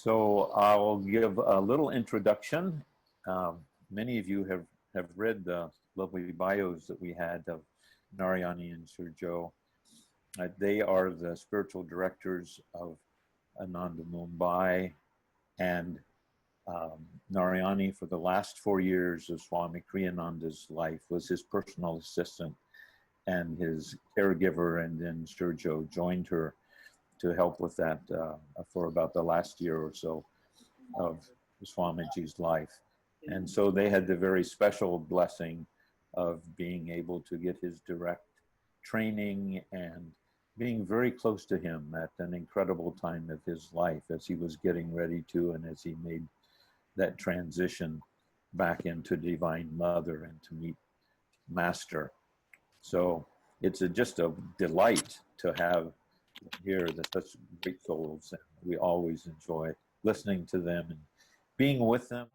So I'll give a little introduction. Many of you have read the lovely bios that we had of Narayani and Shurjo. They are the spiritual directors of Ananda Mumbai, and Narayani, for the last 4 years of Swami Kriyananda's life, was his personal assistant and his caregiver, and then Shurjo joined her to help with that for about the last year or so of Swamiji's life. And so they had the very special blessing of being able to get his direct training and being very close to him at an incredible time of his life as he was getting ready to, and as he made that transition back into Divine Mother and to meet Master. So it's just a delight to have here such great souls, and we always enjoy listening to them and being with them.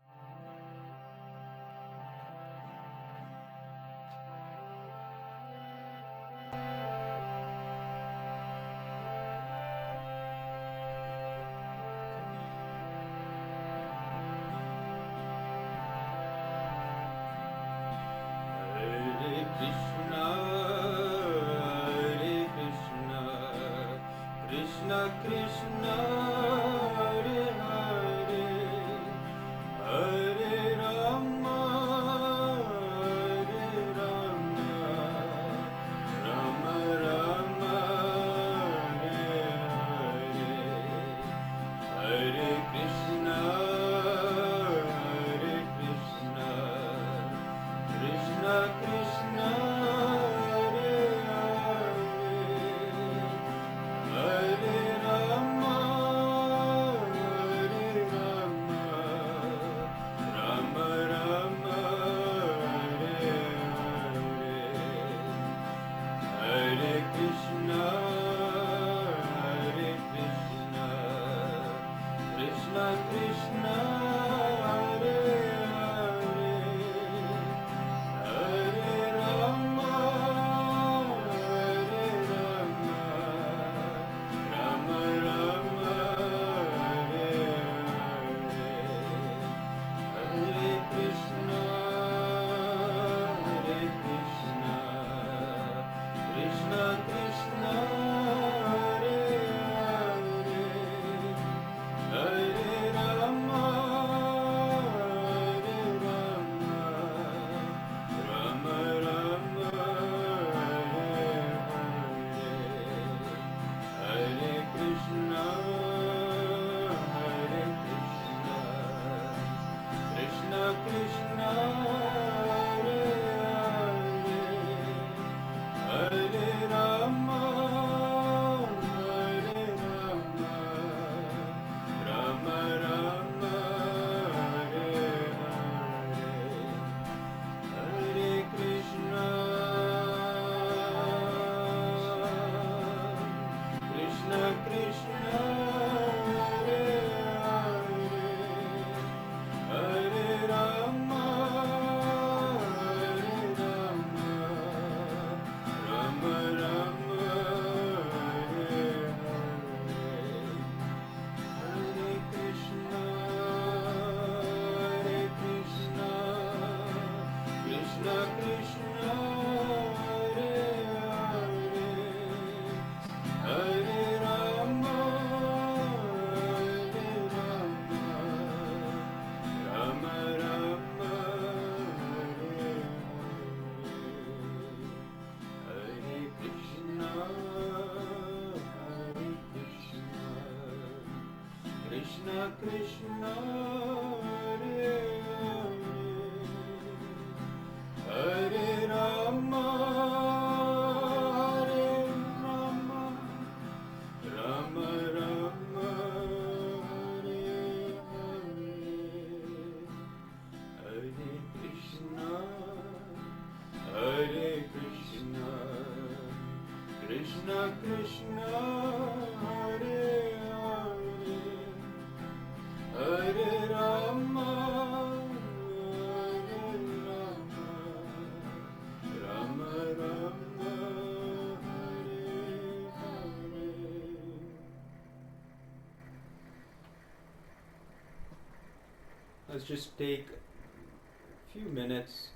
Let's just take a few minutes,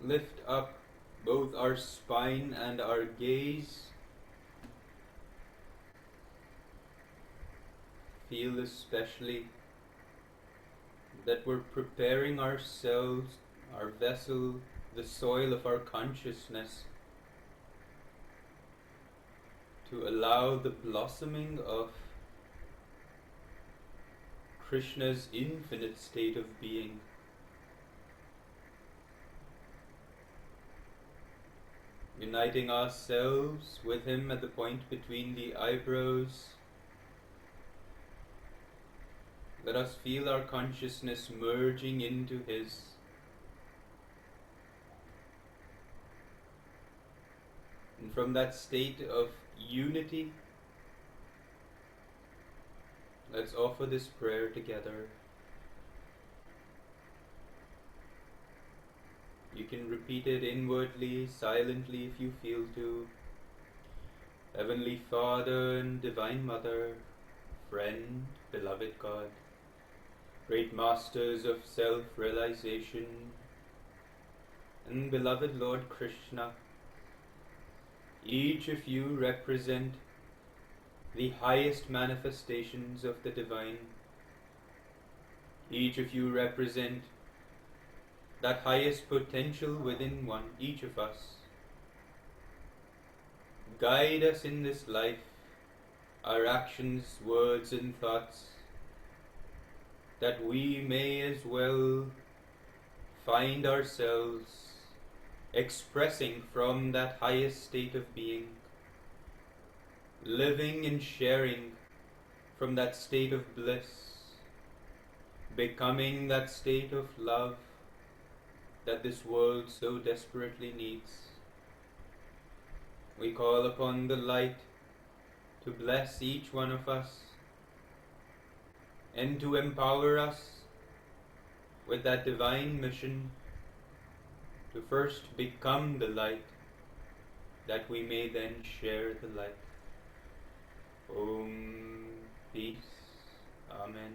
lift up both our spine and our gaze. Feel especially that we're preparing ourselves, our vessel, the soil of our consciousness, to allow the blossoming of Krishna's infinite state of being. Uniting ourselves with him at the point between the eyebrows. Let us feel our consciousness merging into his. And from that state of unity, let's offer this prayer together. You can repeat it inwardly, silently if you feel to. Heavenly Father and Divine Mother, friend, beloved God, great masters of self-realization, and beloved Lord Krishna, each of you represent the highest manifestations of the divine. Each of you represent that highest potential within each of us. Guide us in this life, our actions, words and thoughts, that we may as well find ourselves expressing from that highest state of being, living and sharing from that state of bliss, becoming that state of love that this world so desperately needs. We call upon the light to bless each one of us and to empower us with that divine mission to first become the light, that we may then share the light. Om Peace. Amen.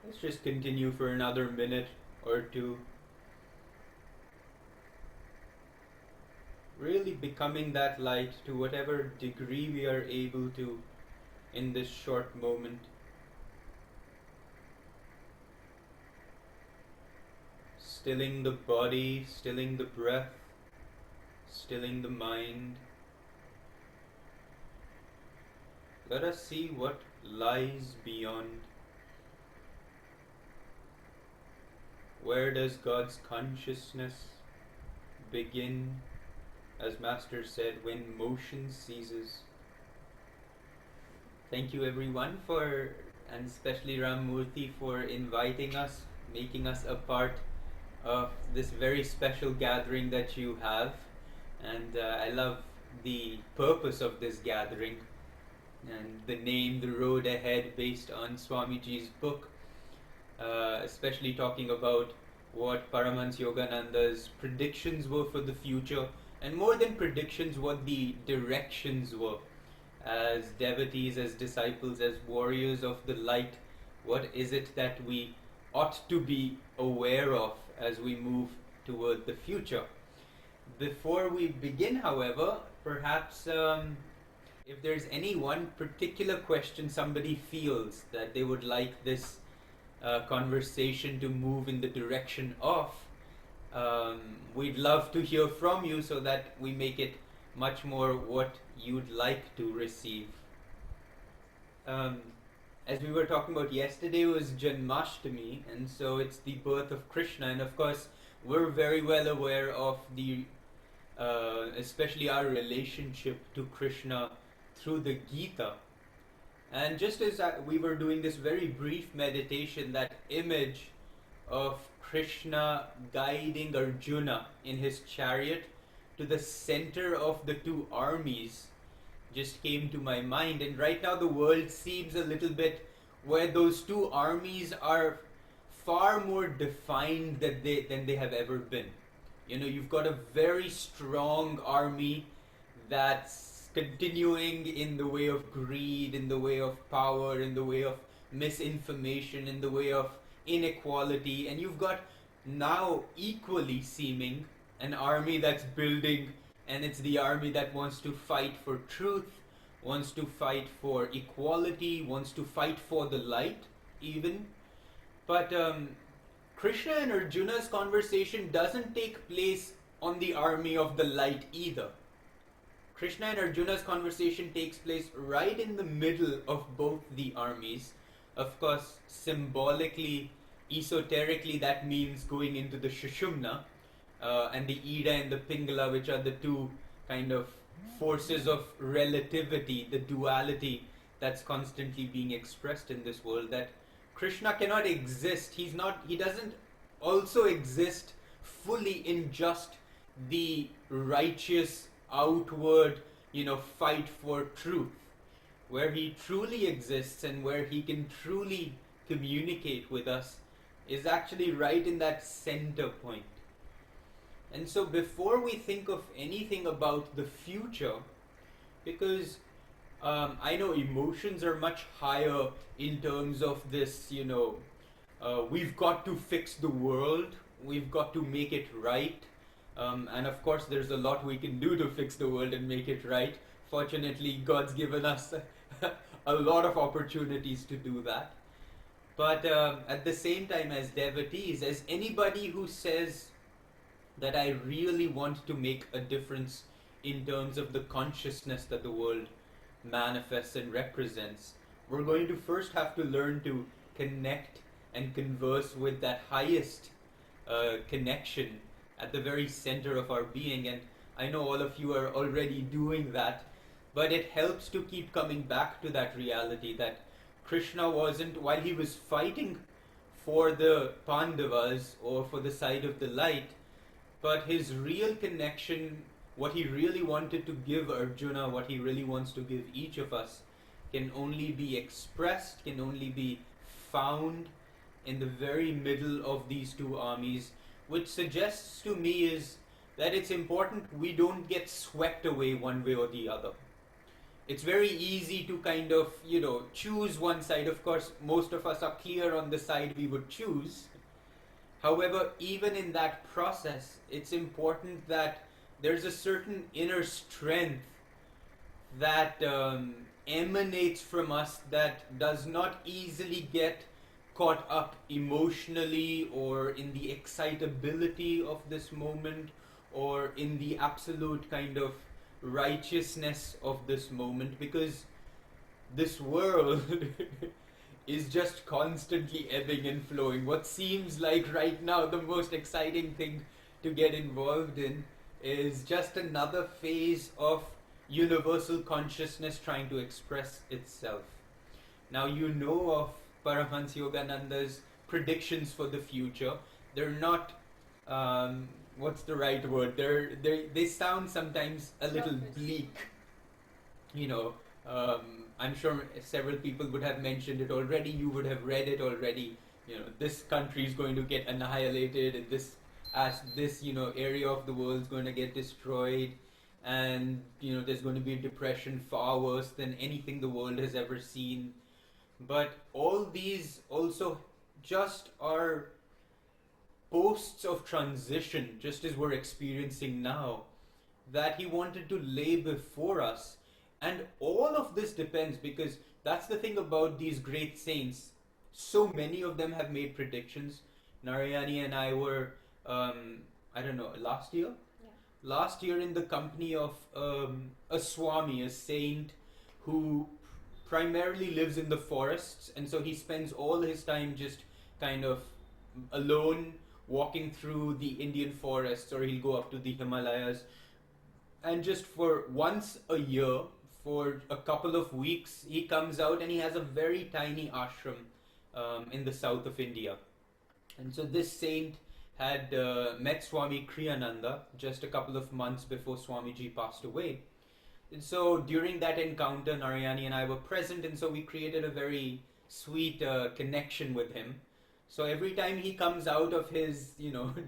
Let's just continue for another minute or two, really becoming that light to whatever degree we are able to in this short moment. Stilling the body, stilling the breath, stilling the mind. Let us see what lies beyond. Where does God's consciousness begin? As Master said, when motion ceases. Thank you everyone for, and especially Ramurthy, for inviting us, making us a part of this very special gathering that you have. And I love the purpose of this gathering and the name, The Road Ahead, based on Swamiji's book, especially talking about what Paramahansa Yogananda's predictions were for the future, and more than predictions, what the directions were. As devotees, as disciples, as warriors of the light, what is it that we ought to be aware of as we move toward the future? Before we begin, however, perhaps if there's any one particular question somebody feels that they would like this conversation to move in the direction of, we'd love to hear from you so that we make it much more what you'd like to receive. As we were talking about yesterday, was Janmashtami, and so it's the birth of Krishna, and of course we're very well aware of the especially our relationship to Krishna through the Gita. And just as we were doing this very brief meditation, that image of Krishna guiding Arjuna in his chariot to the center of the two armies just came to my mind. And right now the world seems a little bit where those two armies are far more defined than they have ever been. You know, you've got a very strong army that's continuing in the way of greed, in the way of power, in the way of misinformation, in the way of inequality, and you've got now equally seeming an army that's building, and it's the army that wants to fight for truth, wants to fight for equality, wants to fight for the light, even. But Krishna and Arjuna's conversation doesn't take place on the army of the light either. Krishna and Arjuna's conversation takes place right in the middle of both the armies. Of course, symbolically, esoterically, that means going into the Shushumna, and the Ida and the Pingala, which are the two kind of forces of relativity, the duality that's constantly being expressed in this world, that Krishna cannot exist. He doesn't also exist fully in just the righteous outward, fight for truth. Where he truly exists and where he can truly communicate with us is actually right in that center point. And so before we think of anything about the future, because I know emotions are much higher in terms of this, we've got to fix the world, we've got to make it right. And of course, there's a lot we can do to fix the world and make it right. Fortunately, God's given us a lot of opportunities to do that. But at the same time, as devotees, as anybody who says that I really want to make a difference in terms of the consciousness that the world manifests and represents, we're going to first have to learn to connect and converse with that highest connection at the very center of our being. And I know all of you are already doing that, but it helps to keep coming back to that reality that Krishna wasn't, while he was fighting for the Pandavas or for the side of the light, but his real connection, what he really wanted to give Arjuna, what he really wants to give each of us, can only be expressed, can only be found in the very middle of these two armies, which suggests to me is that it's important we don't get swept away one way or the other. It's very easy to kind of, choose one side. Of course, most of us are clear on the side we would choose. However, even in that process, it's important that there's a certain inner strength that emanates from us that does not easily get caught up emotionally or in the excitability of this moment or in the absolute kind of righteousness of this moment, because this world is just constantly ebbing and flowing. What seems like right now the most exciting thing to get involved in is just another phase of universal consciousness trying to express itself. Now you know of Paramahansa Yogananda's predictions for the future. They're not, what's the right word? They sound sometimes a little bleak. I'm sure several people would have mentioned it already. You would have read it already. This country is going to get annihilated, and this area of the world is going to get destroyed, and there's going to be a depression far worse than anything the world has ever seen. But all these also just are posts of transition, just as we're experiencing now, that he wanted to lay before us. And all of this depends, because that's the thing about these great saints. So many of them have made predictions. Narayani and I were, last year? Yeah. Last year in the company of a Swami, a saint who primarily lives in the forests, and so he spends all his time just kind of alone walking through the Indian forests, or he'll go up to the Himalayas, and just for once a year, for a couple of weeks, he comes out and he has a very tiny ashram in the south of India. And so this saint had met Swami Kriyananda just a couple of months before Swamiji passed away. And so during that encounter, Narayani and I were present, and so we created a very sweet connection with him. So every time he comes out of his,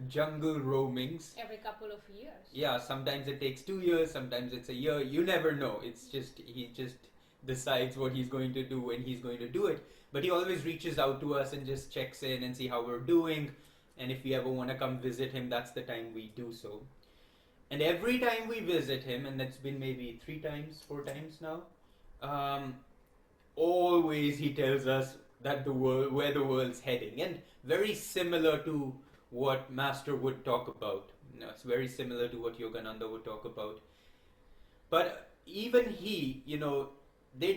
jungle roamings... Every couple of years. Yeah, sometimes it takes 2 years, sometimes it's a year. You never know. It's just, he just decides what he's going to do when he's going to do it. But he always reaches out to us and just checks in and see how we're doing. And if we ever want to come visit him, that's the time we do so. And every time we visit him, and that's been maybe 3 times, 4 times now, um, always he tells us that the world, where the world's heading, and very similar to what Master would talk about. You know, it's very similar to what Yogananda would talk about. But even he, they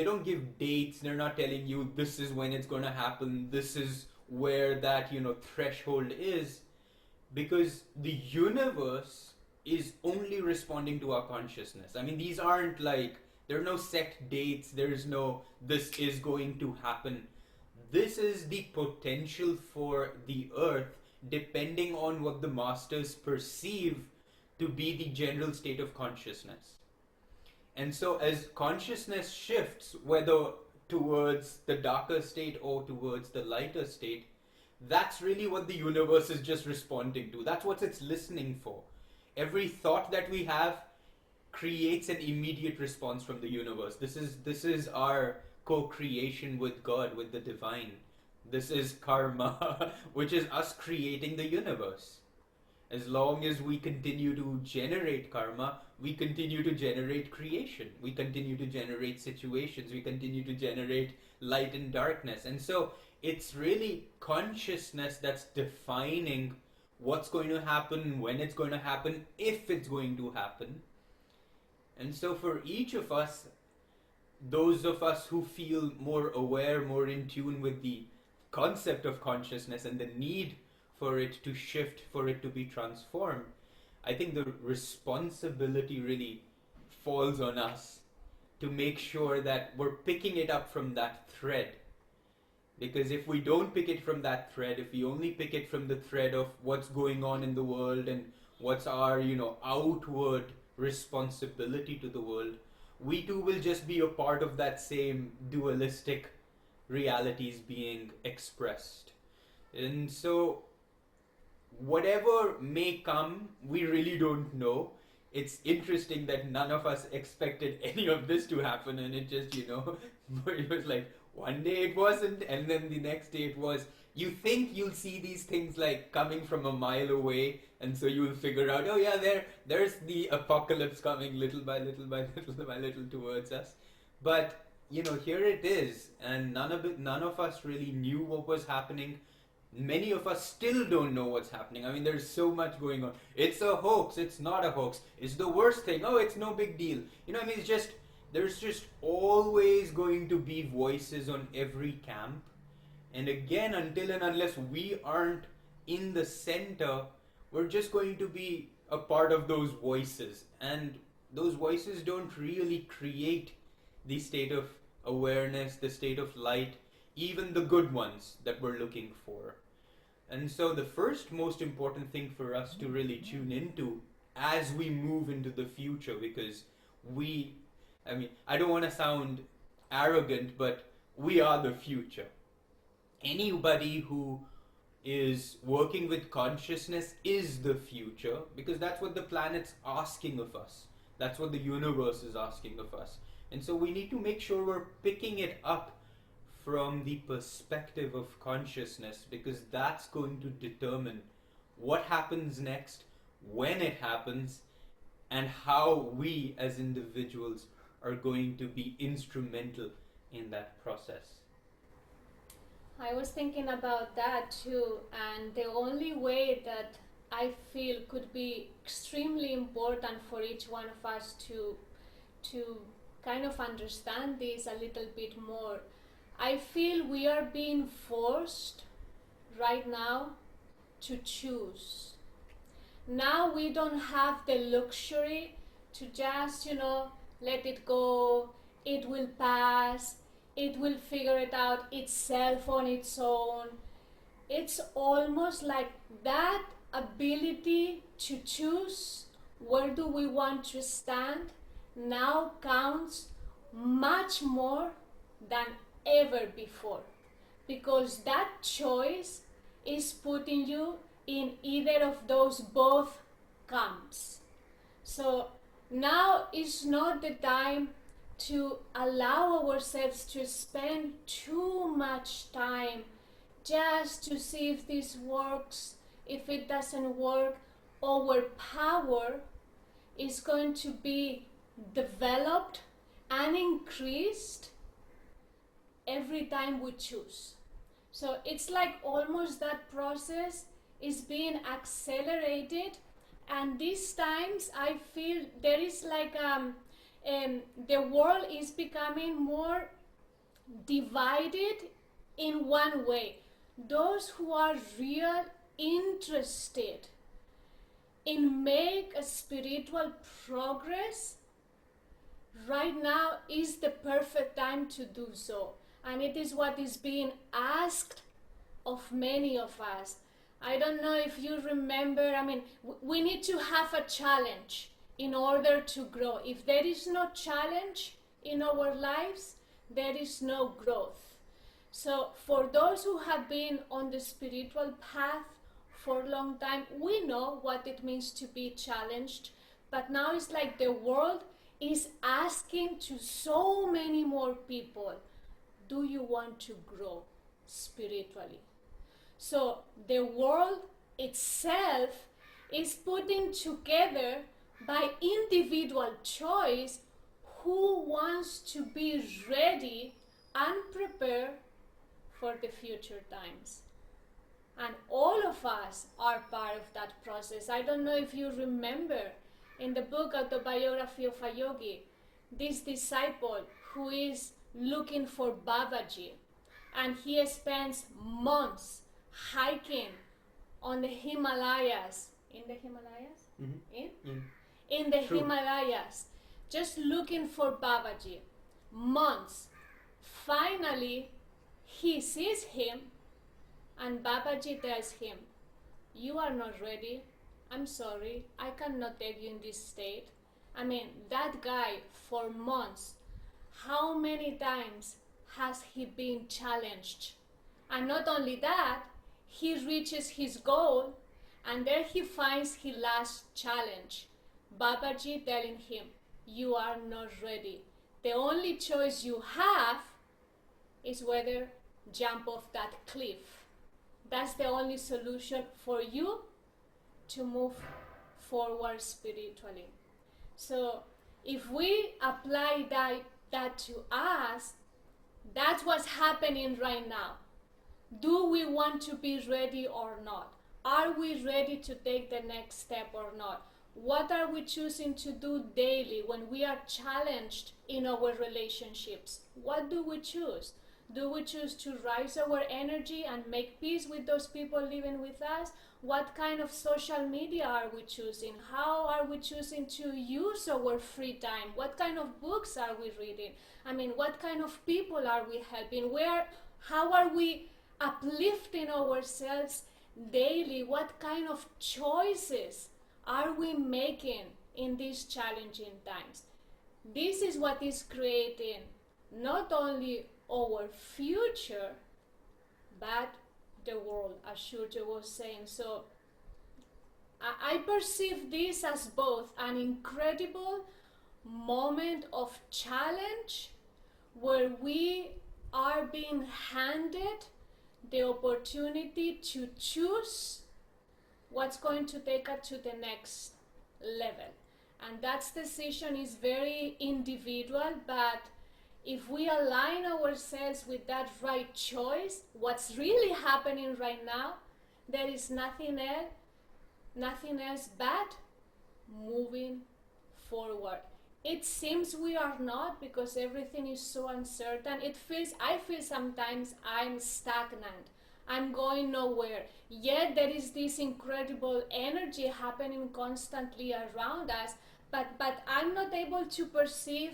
don't give dates. They're not telling you this is when it's going to happen. This is where that threshold is, because the universe is only responding to our consciousness. I mean, these aren't like, there are no set dates, there is no this is going to happen. This is the potential for the earth depending on what the masters perceive to be the general state of consciousness. And so as consciousness shifts, whether towards the darker state or towards the lighter state, that's really what the universe is just responding to. That's what it's listening for. Every thought that we have creates an immediate response from the universe. This is our co-creation with God, with the divine. This is karma, which is us creating the universe. As long as we continue to generate karma, we continue to generate creation. We continue to generate situations. We continue to generate light and darkness. And so it's really consciousness that's defining what's going to happen, when it's going to happen, if it's going to happen. And so for each of us, those of us who feel more aware, more in tune with the concept of consciousness and the need for it to shift, for it to be transformed, I think the responsibility really falls on us to make sure that we're picking it up from that thread. Because if we don't pick it from that thread, if we only pick it from the thread of what's going on in the world and what's our, outward responsibility to the world, we too will just be a part of that same dualistic realities being expressed. And so whatever may come, we really don't know. It's interesting that none of us expected any of this to happen, and it just, it was like one day it wasn't, and then the next day it was. You think you'll see these things like coming from a mile away, and so you'll figure out, oh yeah, there's the apocalypse coming little by little by little by little towards us. But here it is, and none of us really knew what was happening. Many of us still don't know what's happening. I mean, there's so much going on. It's a hoax. It's not a hoax. It's the worst thing. Oh, it's no big deal. It's just, there's just always going to be voices on every camp. And again, until and unless we aren't in the center, we're just going to be a part of those voices. And those voices don't really create the state of awareness, the state of light, even the good ones that we're looking for. And so the first most important thing for us to really tune into as we move into the future, because I don't want to sound arrogant, but we are the future. Anybody who is working with consciousness is the future, because that's what the planet's asking of us. That's what the universe is asking of us. And so we need to make sure we're picking it up from the perspective of consciousness, because that's going to determine what happens next, when it happens, and how we as individuals are going to be instrumental in that process. I was thinking about that too, and the only way that I feel could be extremely important for each one of us to kind of understand this a little bit more. I feel we are being forced right now to choose. Now we don't have the luxury to just, let it go, it will pass, it will figure it out itself on its own. It's almost like that ability to choose where do we want to stand now counts much more than ever before, because that choice is putting you in either of those both camps. So now is not the time to allow ourselves to spend too much time just to see if this works. If it doesn't work, our power is going to be developed and increased every time we choose. So it's like almost that process is being accelerated, and these times I feel there is like the world is becoming more divided in one way. Those who are real interested in make a spiritual progress, right now is the perfect time to do so. And it is what is being asked of many of us. I don't know if you remember, we need to have a challenge in order to grow. If there is no challenge in our lives, there is no growth. So for those who have been on the spiritual path for a long time, we know what it means to be challenged. But now it's like the world is asking to so many more people, do you want to grow spiritually? So the world itself is putting together by individual choice who wants to be ready and prepared for the future times. And all of us are part of that process. I don't know if you remember in the book Autobiography of a Yogi, this disciple who is looking for Babaji, and he spends months hiking on the Himalayas. In the Himalayas? Mm-hmm. In the True. Himalayas, just looking for Babaji. Months. Finally, he sees him, and Babaji tells him, you are not ready. I'm sorry, I cannot take you in this state. That guy for months, how many times has he been challenged? And not only that, he reaches his goal, and there he finds his last challenge. Babaji telling him, you are not ready. The only choice you have is whether jump off that cliff. That's the only solution for you to move forward spiritually. So if we apply that to us, that's what's happening right now. Do we want to be ready or not? Are we ready to take the next step or not? What are we choosing to do daily when we are challenged in our relationships? What do we choose? Do we choose to rise our energy and make peace with those people living with us? What kind of social media are we choosing? How are we choosing to use our free time? What kind of books are we reading? What kind of people are we helping? How are we uplifting ourselves daily? What kind of choices are we making in these challenging times? This is what is creating not only our future, but the world, as Shurjo was saying. So I perceive this as both an incredible moment of challenge where we are being handed the opportunity to choose what's going to take us to the next level. And that decision is very individual, but if we align ourselves with that right choice, what's really happening right now, there is nothing else but moving forward. It seems we are not, because everything is so uncertain. I feel sometimes I'm stagnant. I'm going nowhere. Yet there is this incredible energy happening constantly around us, but I'm not able to perceive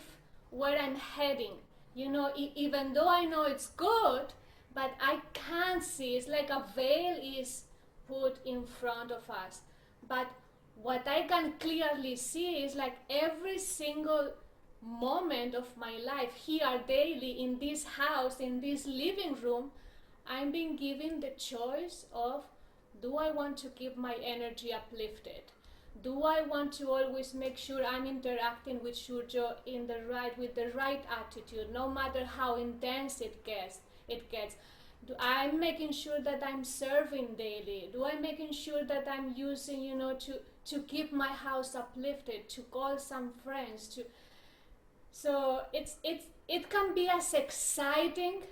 where I'm heading. Even though I know it's good, but I can't see. It's like a veil is put in front of us. But what I can clearly see is like every single moment of my life here daily in this house, in this living room, I'm being given the choice of, do I want to keep my energy uplifted? Do I want to always make sure I'm interacting with Shurjo with the right attitude, no matter how intense it gets? Do I'm making sure that I'm serving daily? Do I making sure that I'm using, to keep my house uplifted, to call some friends, to so it can be as exciting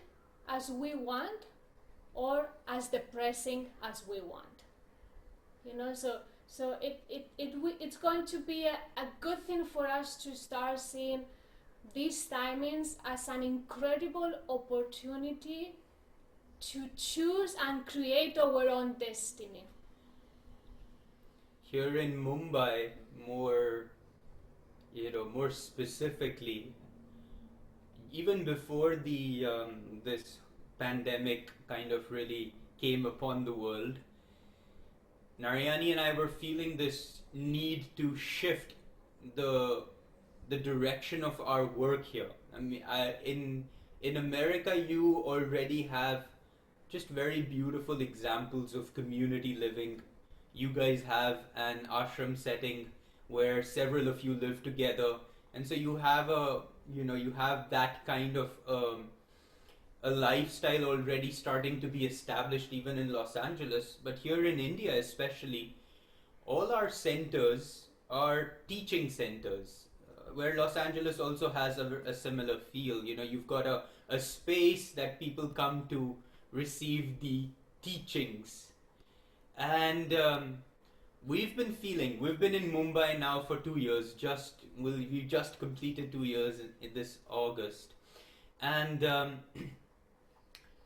as we want or as depressing as we want. It's going to be a good thing for us to start seeing these timings as an incredible opportunity to choose and create our own destiny. Here in Mumbai, more specifically, even before the this pandemic kind of really came upon the world, Narayani and I were feeling this need to shift the the direction of our work here. I mean, in America, you already have just very beautiful examples of community living. You guys have an ashram setting where several of you live together, and so you have that kind of a lifestyle already starting to be established even in Los Angeles. But here in India, especially, all our centers are teaching centers, where Los Angeles also has a similar feel. You've got a space that people come to receive the teachings. And we've been in Mumbai now for 2 years. We just completed 2 years in this August. And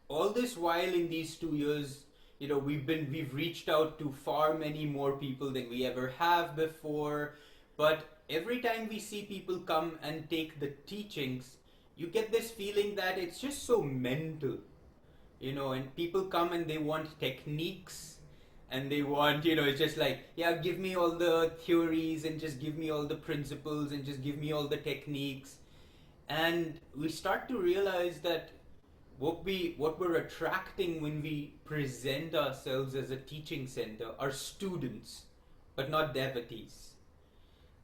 all this while in these 2 years, we've reached out to far many more people than we ever have before. But every time we see people come and take the teachings, you get this feeling that it's just so mental, and people come and they want techniques, and they want, it's just like, yeah, give me all the theories and just give me all the principles and just give me all the techniques. And we start to realize that what we're attracting when we present ourselves as a teaching center are students, but not devotees.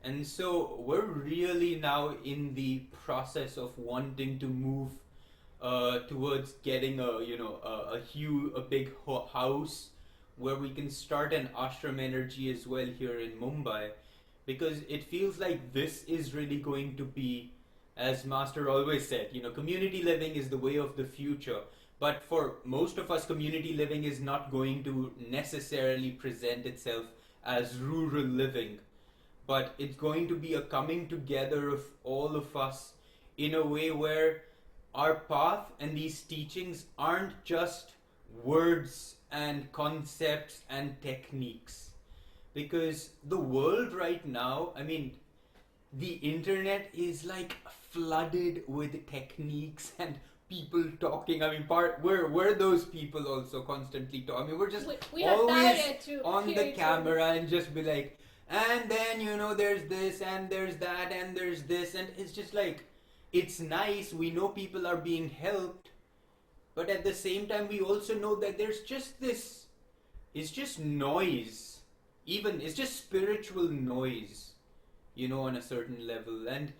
And so we're really now in the process of wanting to move towards getting a big house where we can start an ashram energy as well here in Mumbai, because it feels like this is really going to be, as Master always said, community living is the way of the future. But for most of us, community living is not going to necessarily present itself as rural living, but it's going to be a coming together of all of us in a way where our path and these teachings aren't just words and concepts and techniques. Because the world right now, I mean, the internet is like flooded with techniques and people talking. I mean, we're those people also constantly talking. I mean, we're just we always on the camera and just be like, and then there's this and there's that and there's this, and it's just like, it's nice, we know people are being helped, but at the same time we also know that there's just this, it's just noise, even it's just spiritual noise, on a certain level. And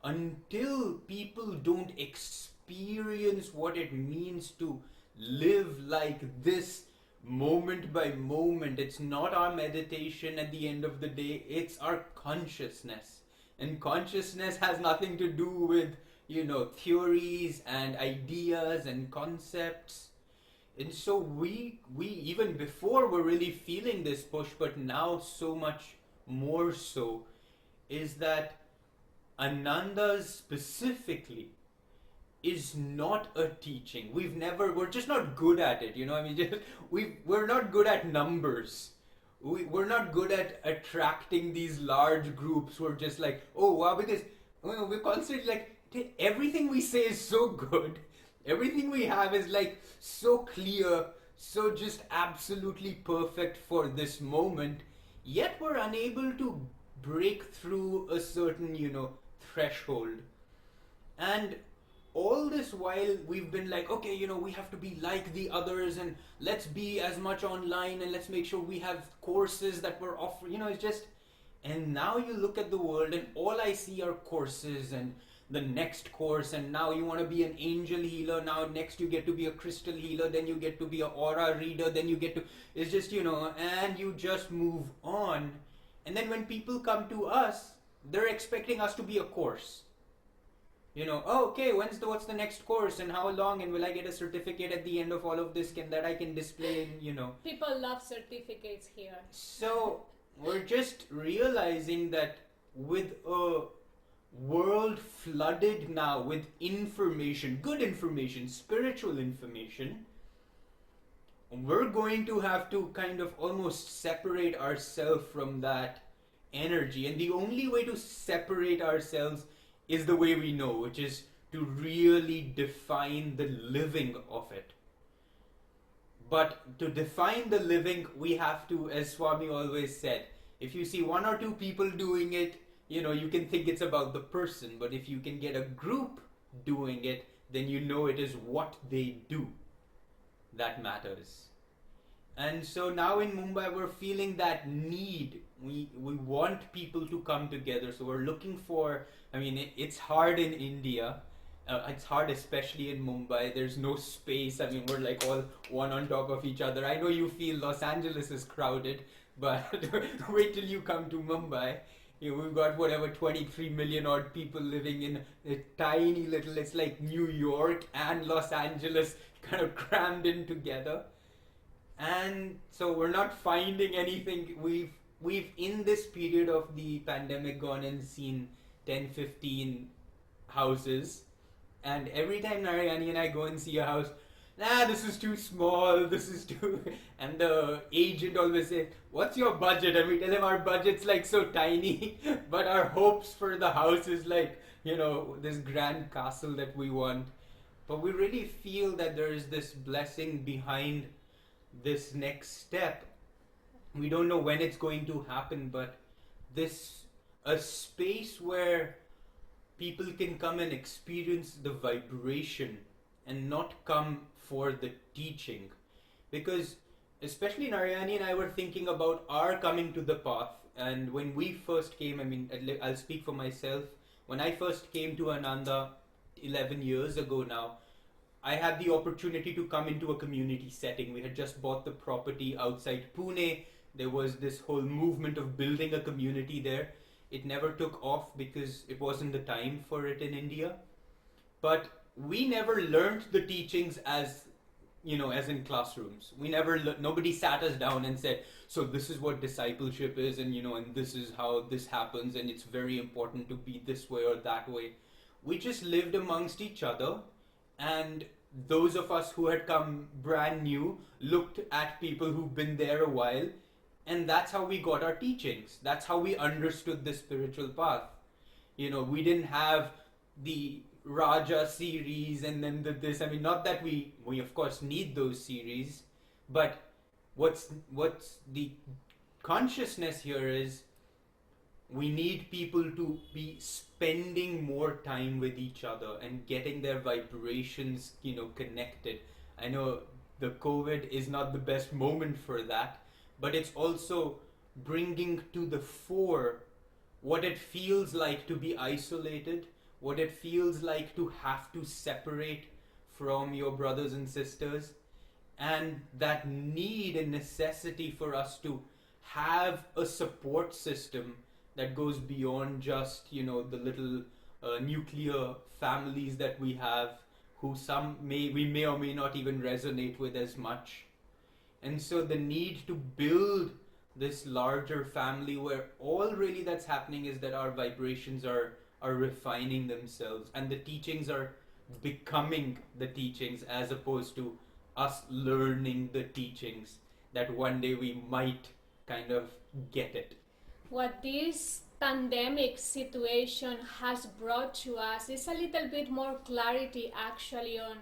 until people don't experience what it means to live like this moment by moment, it's not our meditation at the end of the day, it's our consciousness. And consciousness has nothing to do with, theories and ideas and concepts. And so we even before were really feeling this push, but now so much more so, is that Ananda's specifically is not a teaching. We're just not good at it, I mean, we're not good at numbers. We're not good at attracting these large groups who are just like, oh wow, because we're constantly like, everything we say is so good, everything we have is like so clear, so just absolutely perfect for this moment, yet we're unable to break through a certain, threshold. And all this while we've been like, okay, we have to be like the others, and let's be as much online, and let's make sure we have courses that we're offering. And now you look at the world and all I see are courses and the next course, and now you want to be an angel healer, now next you get to be a crystal healer, then you get to be an aura reader, then you get to, it's just, and you just move on. And then when people come to us, they're expecting us to be a course. Oh, okay, what's the next course and how long, and will I get a certificate at the end of all of this that I can display, People love certificates here. So we're just realizing that with a world flooded now with information, good information, spiritual information, we're going to have to kind of almost separate ourselves from that energy. And the only way to separate ourselves is the way we know, which is to really define the living of it. But to define the living, we have to, as Swami always said, if you see one or two people doing it, you can think it's about the person. But if you can get a group doing it, then you know it is what they do that matters. And so now in Mumbai, we're feeling that need. We want people to come together. So we're looking for, it's hard in India. It's hard, especially in Mumbai. There's no space. We're like all one on top of each other. I know you feel Los Angeles is crowded, but wait till you come to Mumbai. We've got 23 million odd people living in a tiny little, it's like New York and Los Angeles kind of crammed in together. And so we're not finding anything. We've in this period of the pandemic gone and seen 10, 15 houses. And every time Narayani and I go and see a house, this is too small, this is too... And the agent always says, what's your budget? And we tell him our budget's like so tiny, but our hopes for the house is like, this grand castle that we want. But we really feel that there is this blessing behind this next step. We don't know when it's going to happen, but a space where people can come and experience the vibration and not come for the teaching. Because especially Narayani and I were thinking about our coming to the path. And when we first came, I'll speak for myself. When I first came to Ananda 11 years ago now, I had the opportunity to come into a community setting. We had just bought the property outside Pune. There was this whole movement of building a community there. It never took off because it wasn't the time for it in India. But we never learned the teachings as in classrooms. Nobody sat us down and said, so this is what discipleship is, and and this is how this happens, and it's very important to be this way or that way. We just lived amongst each other, and those of us who had come brand new looked at people who've been there a while, and that's how we got our teachings. That's how we understood the spiritual path. We didn't have the Raja series and then this. Not that we of course need those series, but what's the consciousness here is we need people to be spending more time with each other and getting their vibrations, connected. I know the COVID is not the best moment for that, but it's also bringing to the fore what it feels like to be isolated, what it feels like to have to separate from your brothers and sisters, and that need and necessity for us to have a support system that goes beyond just, the little nuclear families that we have, who we may or may not even resonate with as much. And so the need to build this larger family where all really that's happening is that our vibrations are refining themselves and the teachings are becoming the teachings as opposed to us learning the teachings, that one day we might kind of get it. What this pandemic situation has brought to us is a little bit more clarity actually on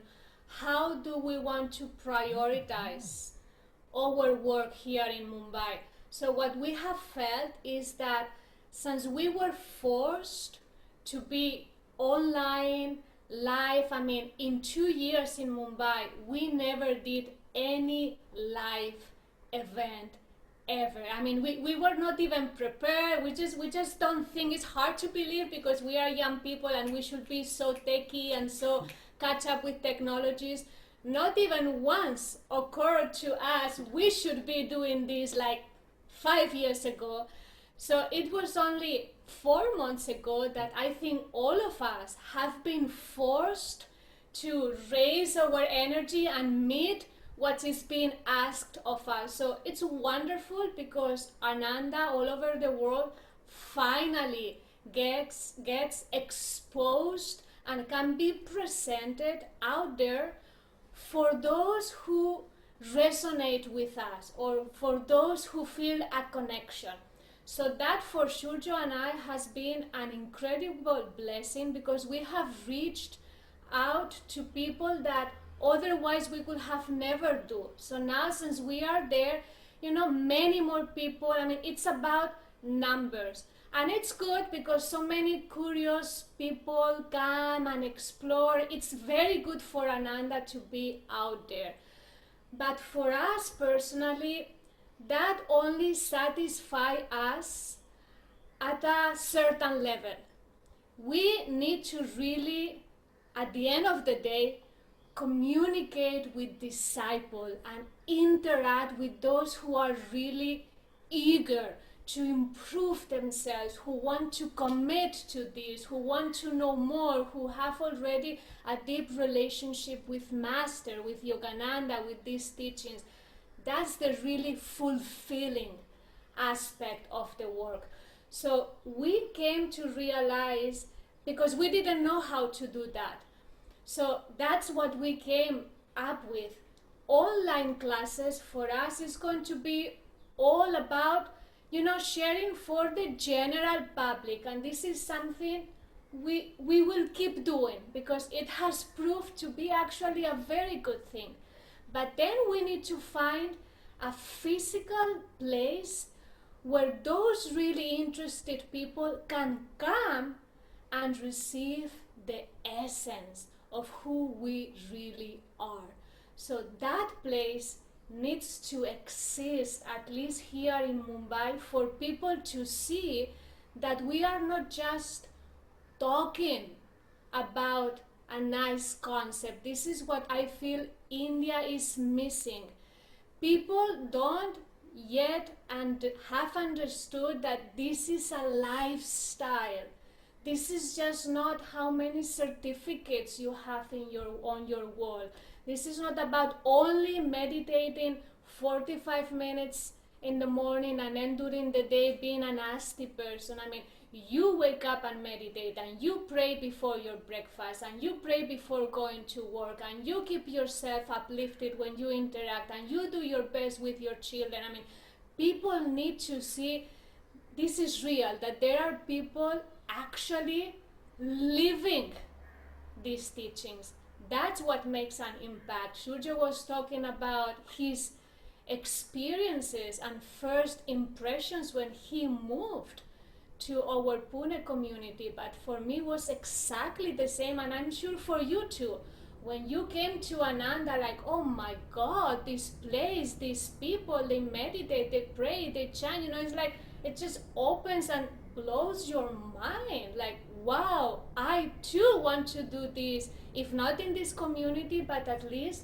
how do we want to prioritize our work here in Mumbai. So what we have felt is that since we were forced to be online, live, in 2 years in Mumbai, we never did any live event ever. I mean, we were not even prepared. We just don't think. It's hard to believe because we are young people and we should be so techy and so catch up with technologies. Not even once occurred to us we should be doing this like 5 years ago. So it was only 4 months ago that I think all of us have been forced to raise our energy and meet what is being asked of us. So it's wonderful because Ananda all over the world finally gets exposed and can be presented out there for those who resonate with us or for those who feel a connection. So that for Shurjo and I has been an incredible blessing because we have reached out to people that otherwise we could have never do. So now since we are there, many more people, I mean, it's about numbers. And it's good because so many curious people come and explore. It's very good for Ananda to be out there. But for us personally, that only satisfies us at a certain level. We need to really, at the end of the day, communicate with disciples and interact with those who are really eager to improve themselves, who want to commit to this, who want to know more, who have already a deep relationship with Master, with Yogananda, with these teachings. That's the really fulfilling aspect of the work. So we came to realize, because we didn't know how to do that. So that's what we came up with. Online classes for us is going to be all about, sharing for the general public. And this is something we will keep doing because it has proved to be actually a very good thing. But then we need to find a physical place where those really interested people can come and receive the essence of who we really are. So that place needs to exist, at least here in Mumbai, for people to see that we are not just talking about a nice concept. This is what I feel India is missing. People don't yet and have understood that this is a lifestyle. This is just not how many certificates you have on your wall. This is not about only meditating 45 minutes in the morning and then during the day being a nasty person. I mean, you wake up and meditate and you pray before your breakfast and you pray before going to work and you keep yourself uplifted when you interact and you do your best with your children. I mean, people need to see this is real, that there are people actually living these teachings. That's what makes an impact. Shurjo was talking about his experiences and first impressions when he moved to our Pune community, but for me was exactly the same, and I'm sure for you too. When you came to Ananda, like, oh my God, this place, these people, they meditate, they pray, they chant, it's like, it just opens and blows your mind. Like, wow, I too want to do this, if not in this community, but at least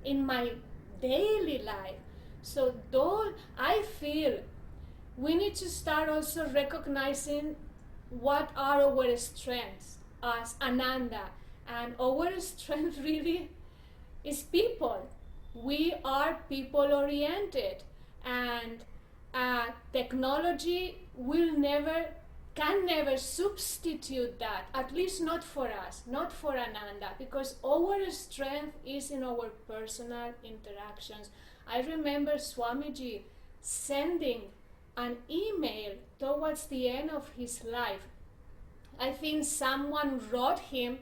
in my daily life. So though I feel we need to start also recognizing what are our strengths as Ananda. And our strength really is people. We are people oriented, and technology can never substitute that, at least not for us, not for Ananda, because our strength is in our personal interactions. I remember Swamiji sending an email towards the end of his life. I think someone wrote him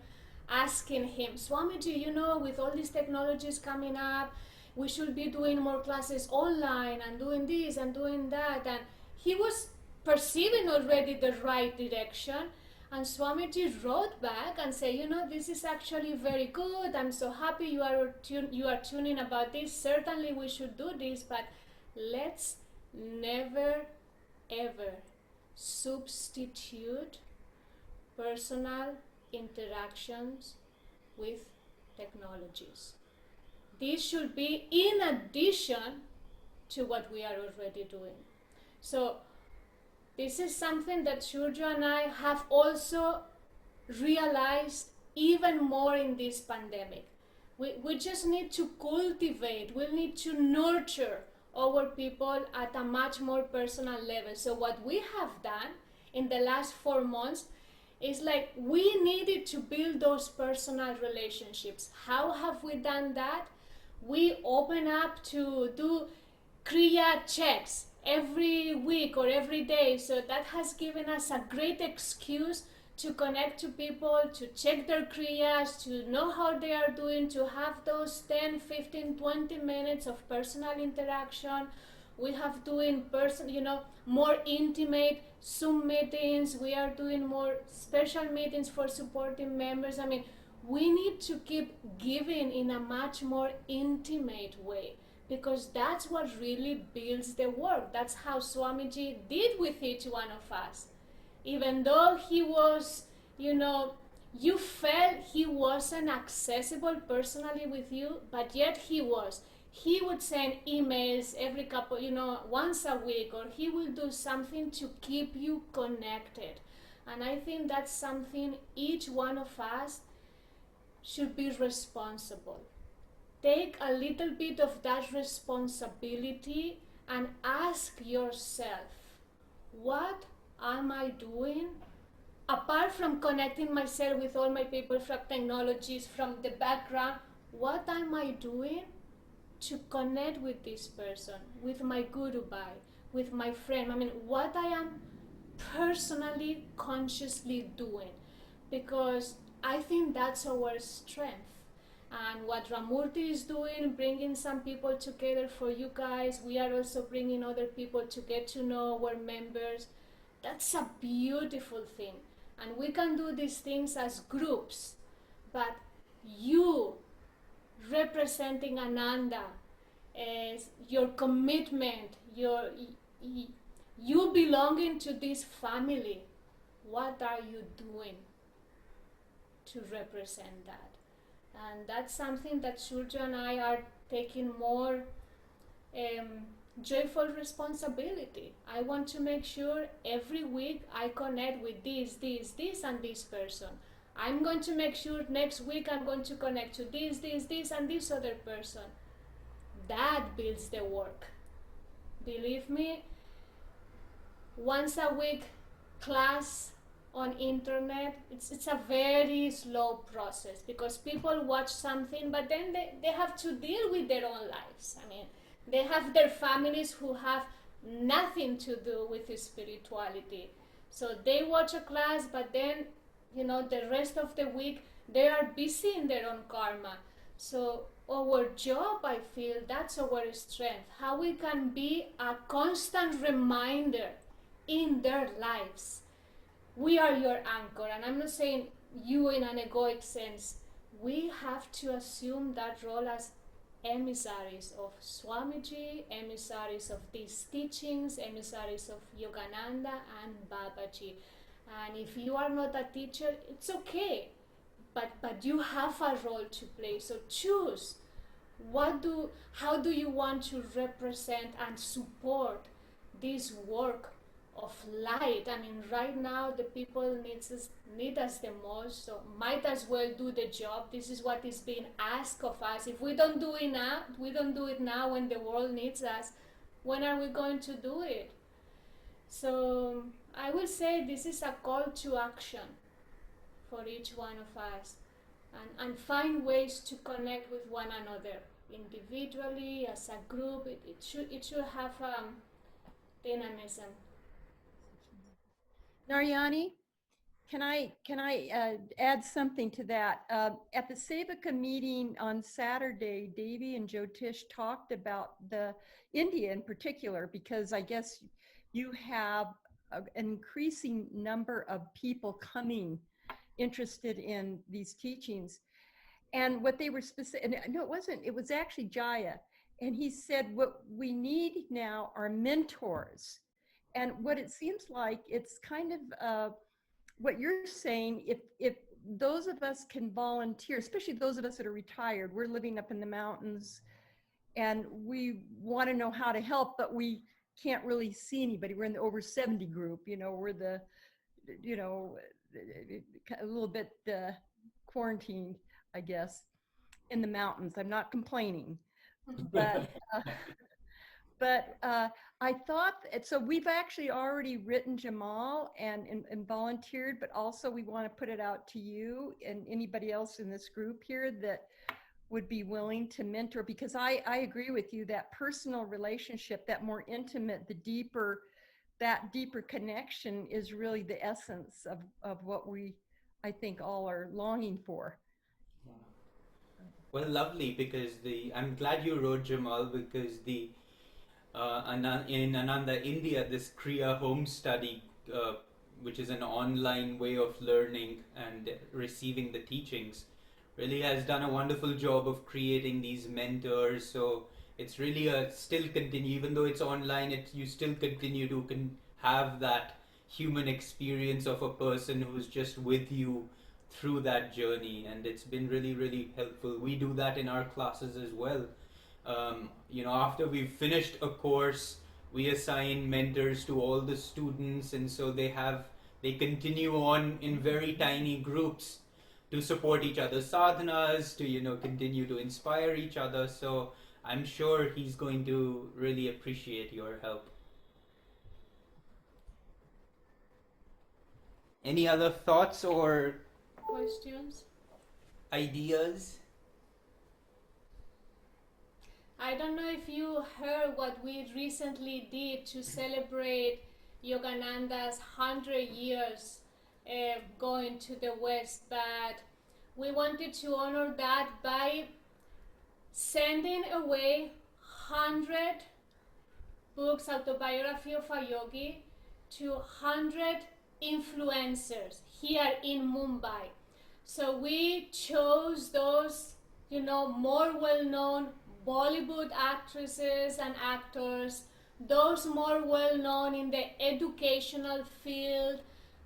asking him, Swamiji, with all these technologies coming up, we should be doing more classes online and doing this and doing that. And he was perceiving already the right direction. And Swamiji wrote back and said, this is actually very good. I'm so happy you are tuning about this. Certainly we should do this, but let's never ever substitute personal interactions with technologies. This should be in addition to what we are already doing. So this is something that Shurjo and I have also realized even more in this pandemic. We just need to cultivate, we need to nurture our people at a much more personal level. So what we have done in the last 4 months is like we needed to build those personal relationships. How have we done that? We open up to do Kriya checks every week or every day. So that has given us a great excuse to connect to people, to check their Kriyas, to know how they are doing, to have those 10, 15, 20 minutes of personal interaction. We have doing more intimate Zoom meetings. We are doing more special meetings for supporting members. I mean, we need to keep giving in a much more intimate way, because that's what really builds the work. That's how Swamiji did with each one of us. Even though he was, you felt he wasn't accessible personally with you, but yet he was. He would send emails every couple, once a week, or he will do something to keep you connected. And I think that's something each one of us should be responsible. Take a little bit of that responsibility and ask yourself, what am I doing? Apart from connecting myself with all my people from technologies, from the background, what am I doing to connect with this person, with my guru bhai, with my friend? I mean, what I am personally, consciously doing, because I think that's our strength. And what Ramurti is doing, bringing some people together for you guys, we are also bringing other people to get to know our members. That's a beautiful thing. And we can do these things as groups, but you representing Ananda, as your commitment, you belonging to this family, what are you doing to represent that? And that's something that Shurjo and I are taking more joyful responsibility. I want to make sure every week I connect with this, and this person. I'm going to make sure next week I'm going to connect to this, and this other person. That builds the work. Believe me, once a week class on internet, it's a very slow process, because people watch something, but then they have to deal with their own lives. I mean, they have their families who have nothing to do with spirituality. So they watch a class, but then, the rest of the week, they are busy in their own karma. So our job, I feel, that's our strength. How we can be a constant reminder in their lives. We are your anchor, and I'm not saying you in an egoic sense. We have to assume that role as emissaries of Swamiji, emissaries of these teachings, emissaries of Yogananda and Babaji. And if you are not a teacher, it's okay, but you have a role to play. So choose how do you want to represent and support this work of light. I mean, right now the people need us the most, so might as well do the job. This is what is being asked of us. If we don't do it now when the world needs us, when are we going to do it? So I will say this is a call to action for each one of us, and find ways to connect with one another, individually, as a group. It should have dynamism. Narayani, can I add something to that? At the Sevaka meeting on Saturday, Devi and Jyotish talked about the India in particular, because I guess you have an increasing number of people coming interested in these teachings. And what they were specific, no, it wasn't, it was actually Jaya. And he said, what we need now are mentors. And what it seems like, it's kind of what you're saying, if those of us can volunteer, especially those of us that are retired, we're living up in the mountains and we want to know how to help, but we can't really see anybody. We're in the over 70 group, we're the, a little bit quarantined, I guess, in the mountains. I'm not complaining, but I thought, so we've actually already written Jamal and volunteered, but also we want to put it out to you and anybody else in this group here that would be willing to mentor, because I agree with you, that personal relationship, that more intimate, that deeper connection is really the essence of what we, I think, all are longing for. Well, lovely, because I'm glad you wrote Jamal, because in Ananda, India, this Kriya home study, which is an online way of learning and receiving the teachings, really has done a wonderful job of creating these mentors. So it's really still continue, even though it's online, you still continue to have that human experience of a person who's just with you through that journey, and it's been really, really helpful. We do that in our classes as well. After we've finished a course, we assign mentors to all the students, and so they continue on in very tiny groups to support each other's sadhanas, to continue to inspire each other. So I'm sure he's going to really appreciate your help. Any other thoughts or Questions? ideas? I don't know if you heard what we recently did to celebrate Yogananda's 100 years going to the West, but we wanted to honor that by sending away 100 books, autobiography of a yogi, to 100 influencers here in Mumbai. So we chose those, more well-known Bollywood actresses and actors, those more well-known in the educational field,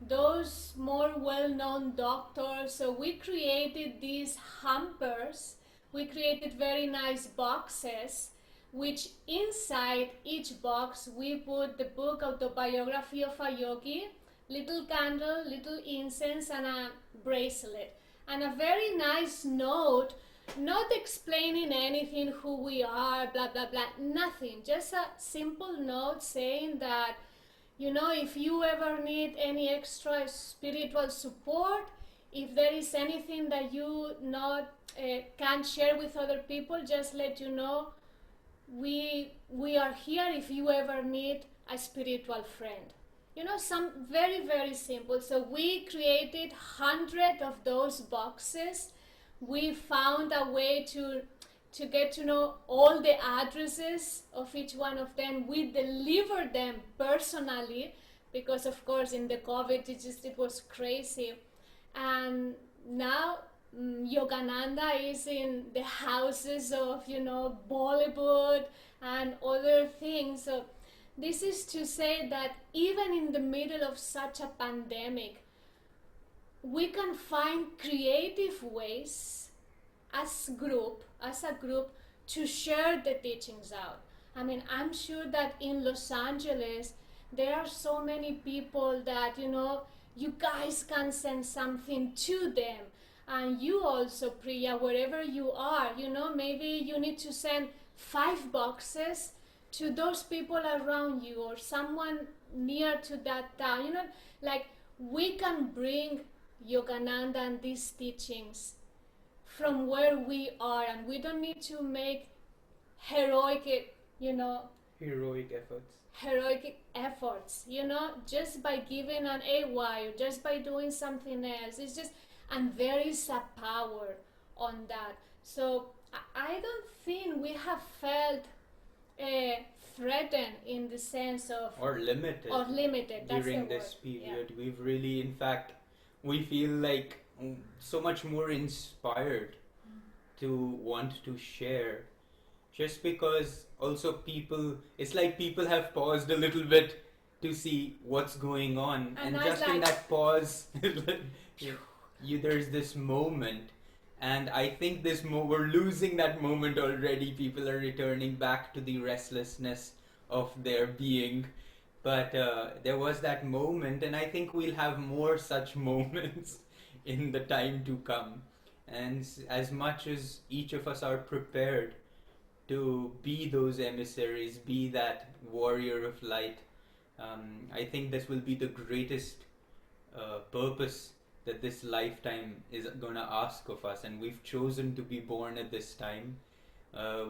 those more well-known doctors. So we created these hampers. We created very nice boxes, which inside each box we put the book Autobiography of a Yogi, little candle, little incense, and a bracelet. And a very nice note, not explaining anything, who we are, blah, blah, blah, nothing. Just a simple note saying that, if you ever need any extra spiritual support, if there is anything that you not can't share with other people, just let you know we are here if you ever need a spiritual friend. Some very, very simple. So we created 100 of those boxes. We found a way to get to know all the addresses of each one of them. We delivered them personally because, of course, in the COVID, it was crazy. And now Yogananda is in the houses of, Bollywood and other things. So this is to say that even in the middle of such a pandemic, we can find creative ways as a group to share the teachings out. I mean, I'm sure that in Los Angeles, there are so many people that, you guys can send something to them. And you also, Priya, wherever you are, maybe you need to send 5 boxes to those people around you or someone near to that town. Like we can bring Yogananda and these teachings from where we are, and we don't need to make heroic efforts, just by giving an AY or just by doing something else. It's just, and there is a power on that. So I don't think we have felt threatened in the sense of or limited during this period. Yeah. We've really, in fact, we feel like so much more inspired to want to share just because also people, it's like people have paused a little bit to see what's going on, And and I was just in like, that pause, there's this moment, and I think we're losing that moment already. People are returning back to the restlessness of their being, but there was that moment, and I think we'll have more such moments in the time to come. And as much as each of us are prepared to be those emissaries, be that warrior of light, I think this will be the greatest purpose that this lifetime is going to ask of us. And we've chosen to be born at this time.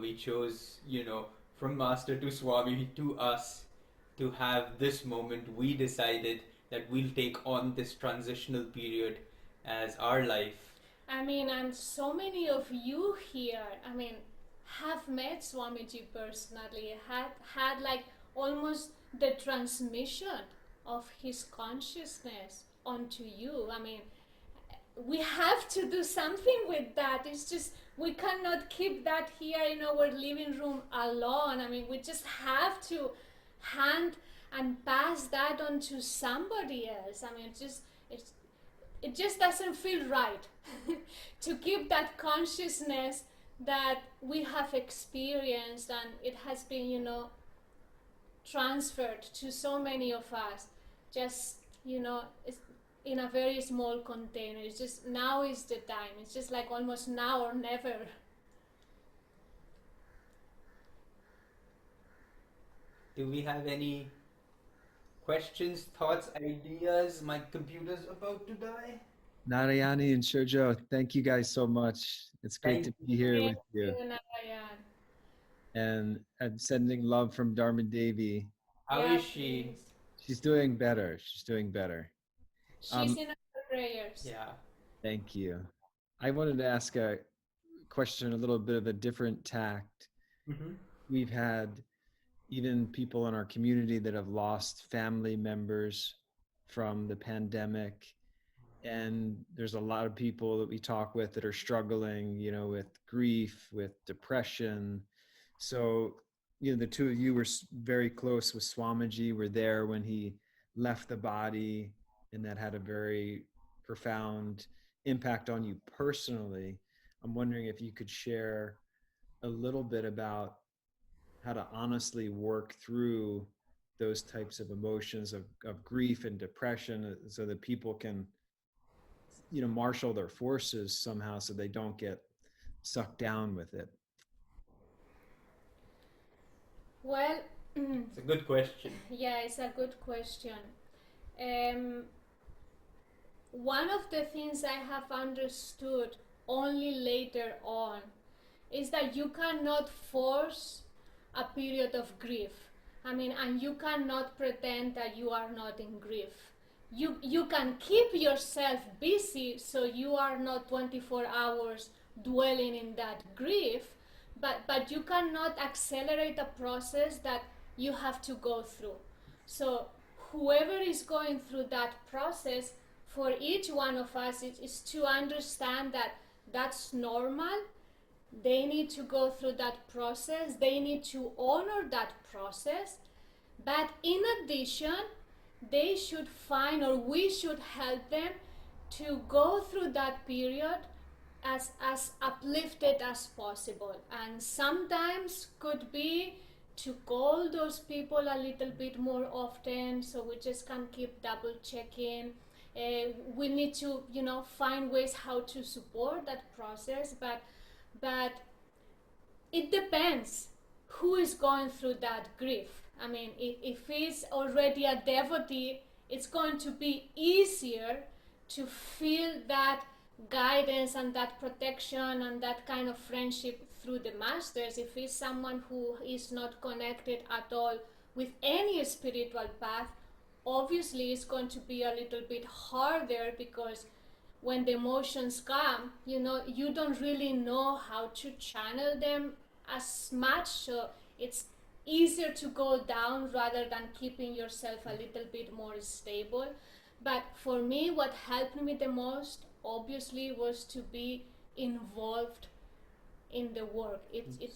We chose, from Master to Swami to us, to have this moment. We decided that we'll take on this transitional period as our life. I mean, and so many of you here, I mean, have met Swamiji personally, had like almost the transmission of his consciousness onto you. I mean, we have to do something with that. It's just we cannot keep that here in our living room alone. I mean, we just have to hand and pass that on to somebody else. I mean, it just doesn't feel right to keep that consciousness that we have experienced, and it has been, transferred to so many of us, just, it's in a very small container. It's just now is the time. It's just like almost now or never. Do we have any questions, thoughts, ideas? My computer's about to die. Narayani and Shurjo, thank you guys so much. It's great to be here Thank with you. you, Narayan. And I'm sending love from Dharma Devi. How Yeah, is she? please. She's doing better. She's doing better. She's in our prayers. Yeah. Thank you. I wanted to ask a question, a little bit of a different tact. Mm-hmm. We've had even people in our community that have lost family members from the pandemic. And there's a lot of people that we talk with that are struggling, with grief, with depression. So, the two of you were very close with Swamiji, were there when he left the body, and that had a very profound impact on you personally. I'm wondering if you could share a little bit about how to honestly work through those types of emotions of grief and depression, so that people can marshal their forces somehow so they don't get sucked down with it. Well, It's a good question. yeah, it's a good question. One of the things I have understood only later on is that you cannot force a period of grief. I mean, and you cannot pretend that you are not in grief. You can keep yourself busy so you are not 24 hours dwelling in that grief, but you cannot accelerate a process that you have to go through. So whoever is going through that process, for each one of us, is to understand that that's normal. They need to go through that process. They need to honor that process. But in addition, they should find, or we should help them to go through that period as uplifted as possible. And sometimes could be to call those people a little bit more often, so we just can keep double checking. We need to, find ways how to support that process, but it depends who is going through that grief. I mean, if he's already a devotee, it's going to be easier to feel that guidance and that protection and that kind of friendship through the masters. If he's someone who is not connected at all with any spiritual path, obviously it's going to be a little bit harder, because when the emotions come, you don't really know how to channel them as much. So it's easier to go down rather than keeping yourself a little bit more stable. But for me, what helped me the most, obviously, was to be involved in the work.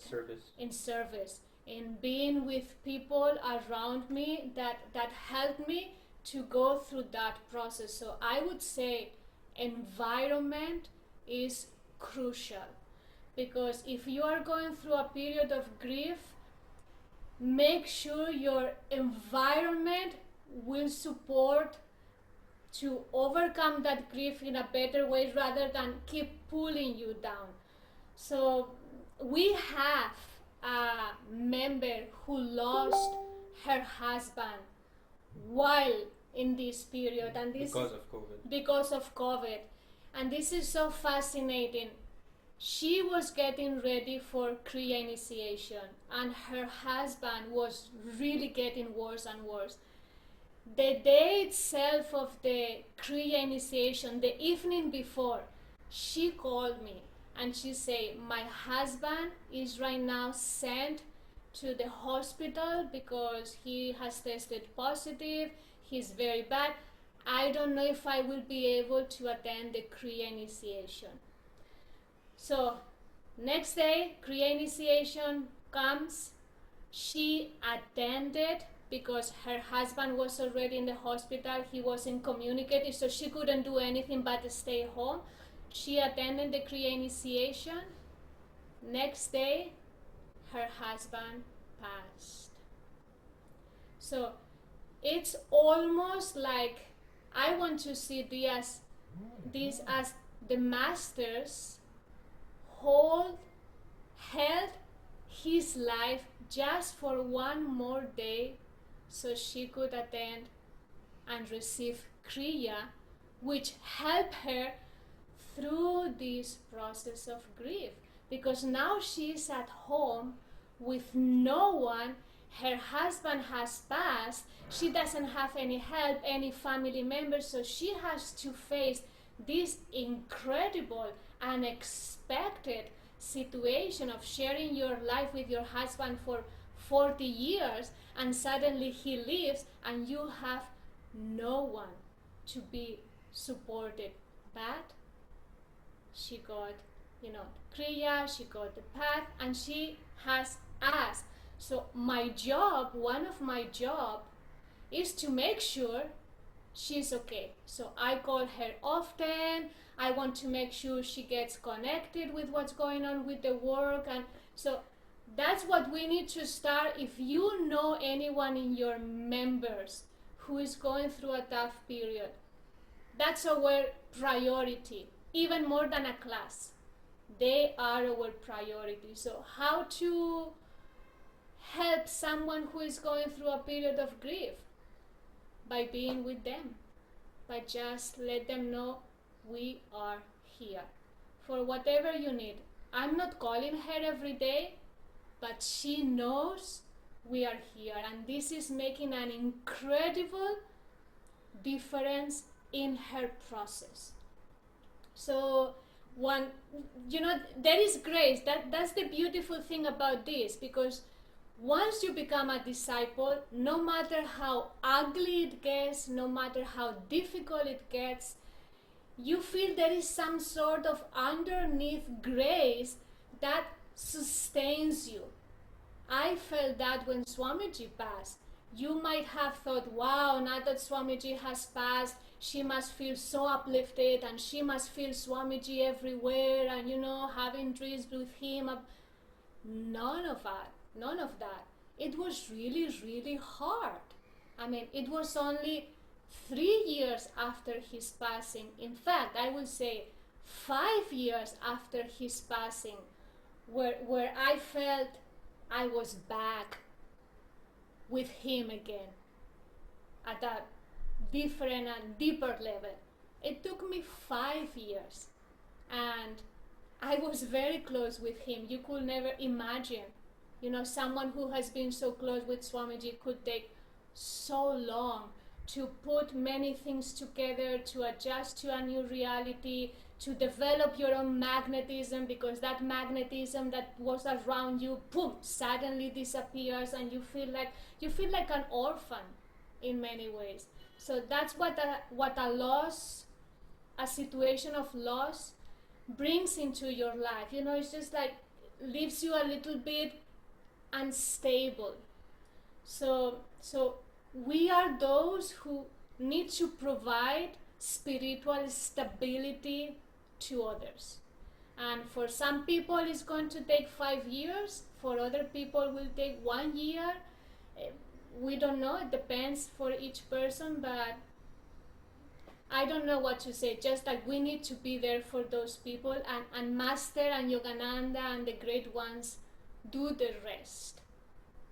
Service. In service, in being with people around me that help me to go through that process. So I would say environment is crucial, because if you are going through a period of grief, make sure your environment will support to overcome that grief in a better way rather than keep pulling you down. So we have a member who lost her husband while in this period, and this because of COVID. And this is so fascinating. She was getting ready for Kriya initiation, and her husband was really getting worse and worse. The day itself of the Kriya initiation, the evening before, she called me and she said, my husband is right now sent to the hospital because he has tested positive. He's very bad. I don't know if I will be able to attend the Kriya initiation. So next day, Kriya initiation comes. She attended because her husband was already in the hospital. He wasn't communicating, so she couldn't do anything but stay home. She attended the Kriya initiation. Next day, her husband passed. So it's almost like I want to see this as the masters held his life just for one more day so she could attend and receive Kriya, which helped her through this process of grief, because now she is at home with no one. Her husband has passed. She doesn't have any help, any family members, so she has to face this incredible, unexpected situation of sharing your life with your husband for 40 years, and suddenly he leaves and you have no one to be supported. But she got, Kriya, she got the path, and she has us. So one of my job is to make sure she's okay. So I call her often. I want to make sure she gets connected with what's going on with the work. And so that's what we need to start. If you know anyone in your members who is going through a tough period, that's our priority, even more than a class. They are our priority. So how to help someone who is going through a period of grief? By being with them, by just let them know we are here for whatever you need. I'm not calling her every day, but she knows we are here, and this is making an incredible difference in her process. So there is grace. That's the beautiful thing about this, because once you become a disciple, no matter how ugly it gets, no matter how difficult it gets, you feel there is some sort of underneath grace that sustains you. I felt that when Swamiji passed. You might have thought, wow, now that Swamiji has passed, she must feel so uplifted and she must feel Swamiji everywhere and, having dreams with him. None of that. It was really, really hard. I mean, it was only 3 years after his passing. In fact, I would say 5 years after his passing, where I felt I was back with him again at a different and deeper level. It took me 5 years, and I was very close with him. You could never imagine, someone who has been so close with Swamiji could take so long to put many things together, to adjust to a new reality, to develop your own magnetism, because that magnetism that was around you, boom, suddenly disappears, and you feel like an orphan in many ways. So that's what a situation of loss brings into your life. It's just like leaves you a little bit unstable. So we are those who need to provide spiritual stability to others. And for some people it's going to take 5 years, for other people will take 1 year. We don't know, it depends for each person, but I don't know what to say. Just like we need to be there for those people, and Master and Yogananda and the great ones do the rest.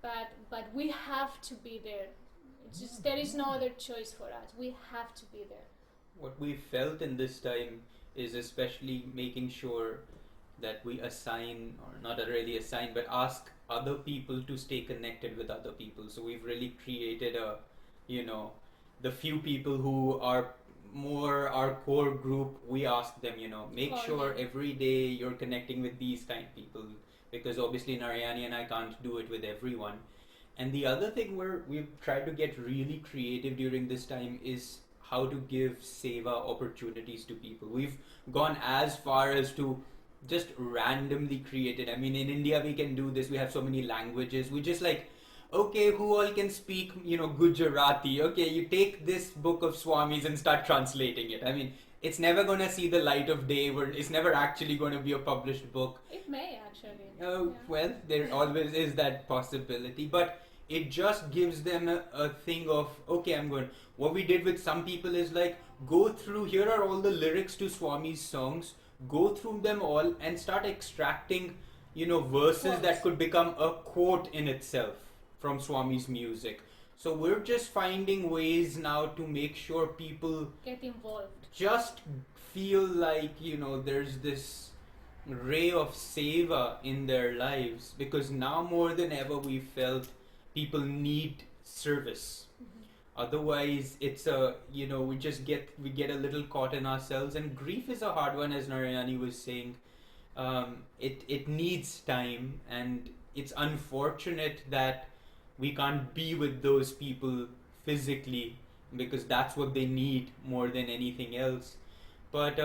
But we have to be there. It's just, there is no other choice for us. We have to be there. What we felt in this time is especially making sure that we assign, or not really assign, but ask other people to stay connected with other people. So we've really created the few people who are more our core group, we ask them, make sure every day you're connecting with these kind of people, because obviously Narayani and I can't do it with everyone. And the other thing we've tried to get really creative during this time is how to give seva opportunities to people. We've gone as far as to just randomly create it. I mean, in India we can do this. We have so many languages. We just like, okay, who all can speak, Gujarati? Okay, you take this book of Swamis and start translating it. I mean, it's never going to see the light of day. It's never actually going to be a published book. It may actually. Oh, well, there always is that possibility. But it just gives them a thing of, okay, what we did with some people is like, go through, here are all the lyrics to Swami's songs, go through them all and start extracting, verses Quotes that could become a quote in itself from Swami's music. So we're just finding ways now to make sure people get involved. Just feel like, there's this ray of seva in their lives, because now more than ever we felt people need service. Otherwise it's we get a little caught in ourselves, and grief is a hard one, as Narayani was saying. It needs time, and it's unfortunate that we can't be with those people physically, because that's what they need more than anything else. But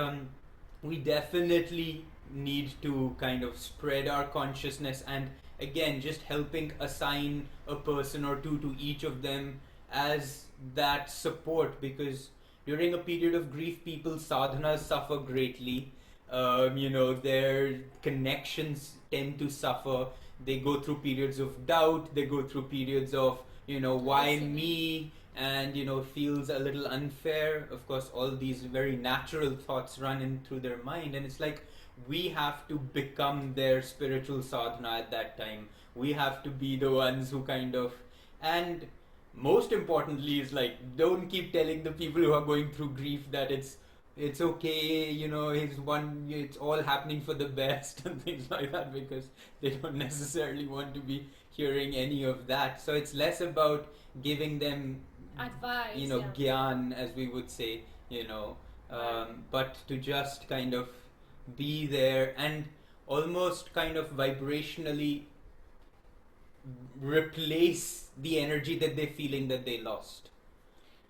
we definitely need to kind of spread our consciousness, and again, just helping assign a person or two to each of them as that support, because during a period of grief, people's sadhanas suffer greatly. Their connections tend to suffer. They go through periods of doubt, they go through periods of, why me, and feels a little unfair. Of course, all these very natural thoughts run in through their mind, and it's like we have to become their spiritual sadhana at that time. We have to be the ones who kind of, and most importantly is like, don't keep telling the people who are going through grief that it's okay, it's all happening for the best and things like that, because they don't necessarily want to be hearing any of that. So it's less about giving them Advice, gyan, as we would say, but to just kind of be there and almost kind of vibrationally replace the energy that they're feeling that they lost.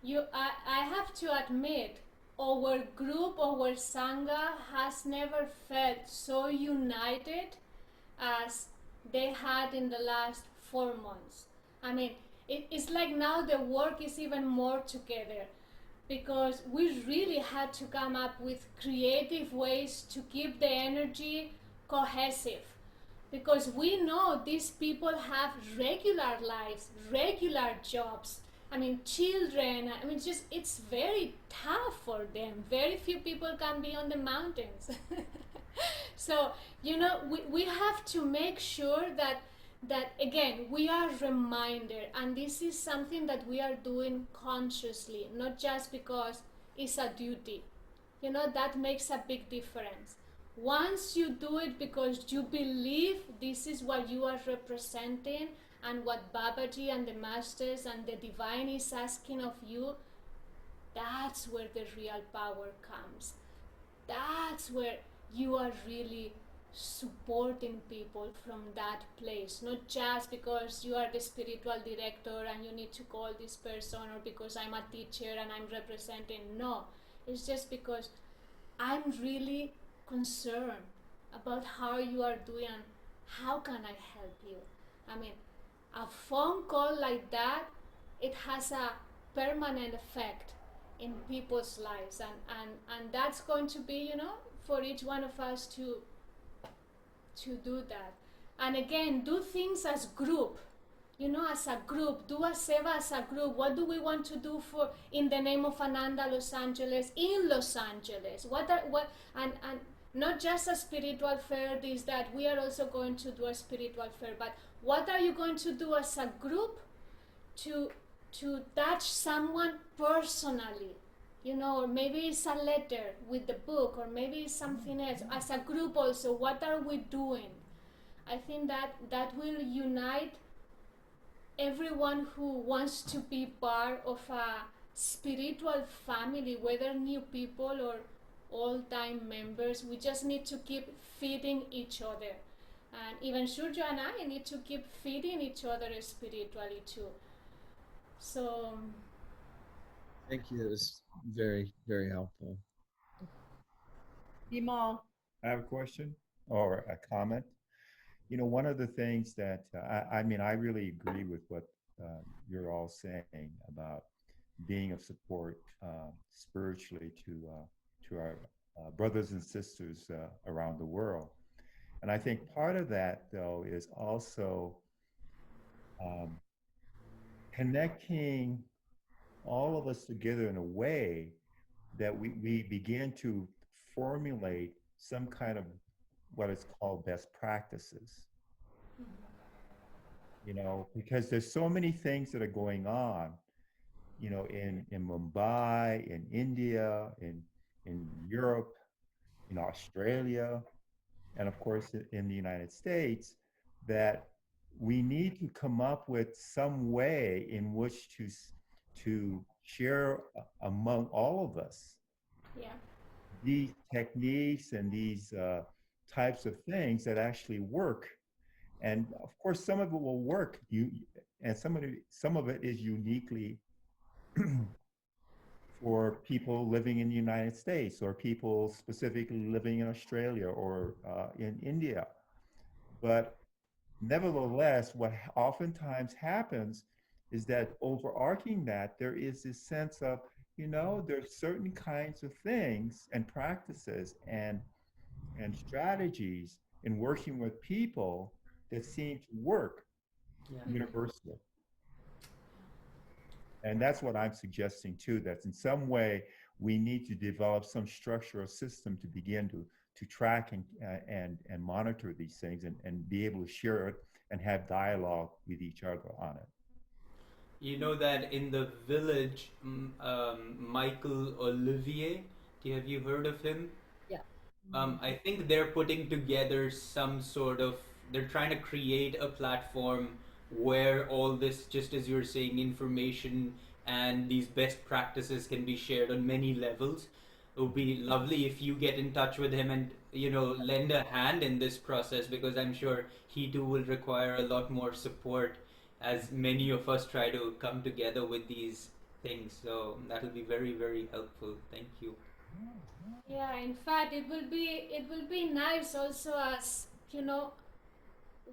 I have to admit, our group, our Sangha has never felt so united as they had in the last 4 months. I mean, it's like now the work is even more together, because we really had to come up with creative ways to keep the energy cohesive, because we know these people have regular lives, regular jobs, I mean children, I mean just it's very tough for them. Very few people can be on the mountains. So we have to make sure that again we are reminded, and this is something that we are doing consciously, not just because it's a duty. That makes a big difference. Once you do it because you believe this is what you are representing and what Babaji and the masters and the divine is asking of you, that's where the real power comes. That's where you are really supporting people from that place, not just because you are the spiritual director and you need to call this person, or because I'm a teacher and I'm representing. No, it's just because I'm really concerned about how you are doing how can I help you? I mean, a phone call like that, it has a permanent effect in people's lives, and that's going to be, for each one of us to do that. And again, do things as group, as a group. Do a seva as a group. What do we want to do for in the name of Ananda Los Angeles in Los Angeles? And not just a spiritual fair, this that we are also going to do a spiritual fair, but what are you going to do as a group to touch someone personally? Or maybe it's a letter with the book, or maybe it's something else. As a group also, what are we doing? I think that will unite everyone who wants to be part of a spiritual family, whether new people or old-time members. We just need to keep feeding each other. And even Shurjo and I need to keep feeding each other spiritually too. So, Thank you. That was very, very helpful. Bimal. I have a question or a comment. One of the things that I mean, I really agree with what you're all saying about being of support spiritually to our brothers and sisters around the world. And I think part of that, though, is also um, connecting all of us together in a way that we begin to formulate some kind of what is called best practices. Because there's so many things that are going on, in Mumbai, in India, in Europe, in Australia, and of course in the United States, that we need to come up with some way in which to share among all of us yeah. these techniques and these types of things that actually work. And of course, some of it will work. And some of it is uniquely for people living in the United States or people specifically living in Australia or in India. But nevertheless, what oftentimes happens is that overarching that, there is this sense of, there's certain kinds of things and practices and strategies in working with people that seem to work Yeah. universally. And that's what I'm suggesting too, that in some way we need to develop some structure or system to begin to track and monitor these things and be able to share it and have dialogue with each other on it. You know that in the village, Michael Olivier, have you heard of him? Yeah. I think they're putting together some sort of, they're trying to create a platform where all this, just as you're saying, information and these best practices can be shared on many levels. It would be lovely if you get in touch with him and, lend a hand in this process, because I'm sure he too will require a lot more support as many of us try to come together with these things. So that'll be very, very helpful. Thank you. Yeah, in fact, it will be nice also, as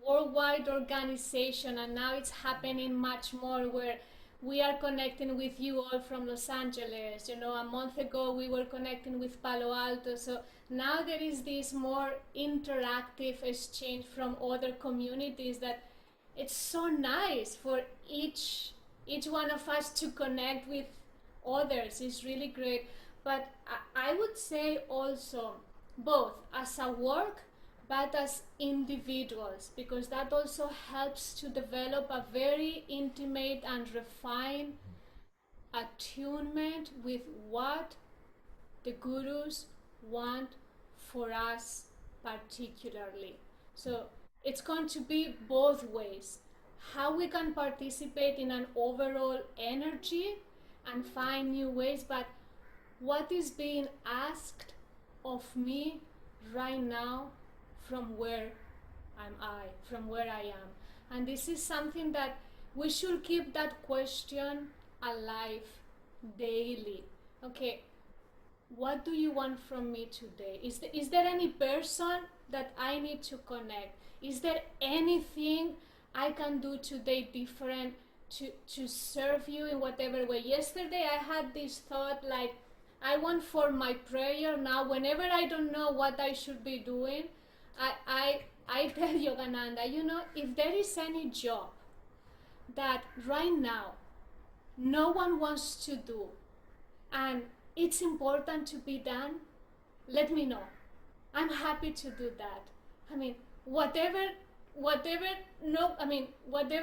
worldwide organization, and now it's happening much more, where we are connecting with you all from Los Angeles. A month ago we were connecting with Palo Alto, so now there is this more interactive exchange from other communities, that it's so nice for each one of us to connect with others. It's really great. But I would say also, both as a work but as individuals, because that also helps to develop a very intimate and refined attunement with what the gurus want for us particularly. So it's going to be both ways. How we can participate in an overall energy and find new ways, but what is being asked of me right now, from where from where I am. And this is something that we should keep that question alive daily. Okay, what do you want from me today? Is there any person that I need to connect? Is there anything I can do today different to serve you in whatever way? Yesterday I had this thought like, I want for my prayer now, whenever I don't know what I should be doing, I tell Yogananda, if there is any job that right now no one wants to do and it's important to be done, let me know. I'm happy to do that. I mean, whatever whatever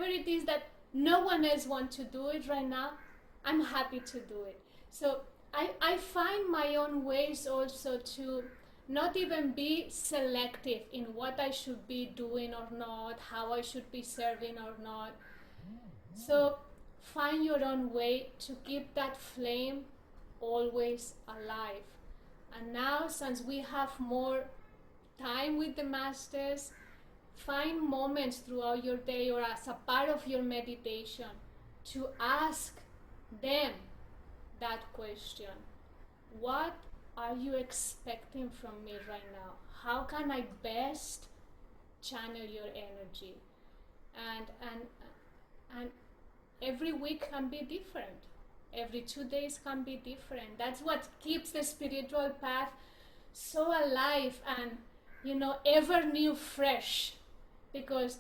it is that no one else wants to do it right now, I'm happy to do it. So I find my own ways also to not even be selective in what I should be doing or not, how I should be serving or not. So find your own way to keep that flame always alive. And now, since we have more time with the masters, find moments throughout your day or as a part of your meditation to ask them that question. What are you expecting from me right now? How can I best channel your energy? And every week can be different. Every 2 days can be different. That's what keeps the spiritual path so alive and ever new, fresh, because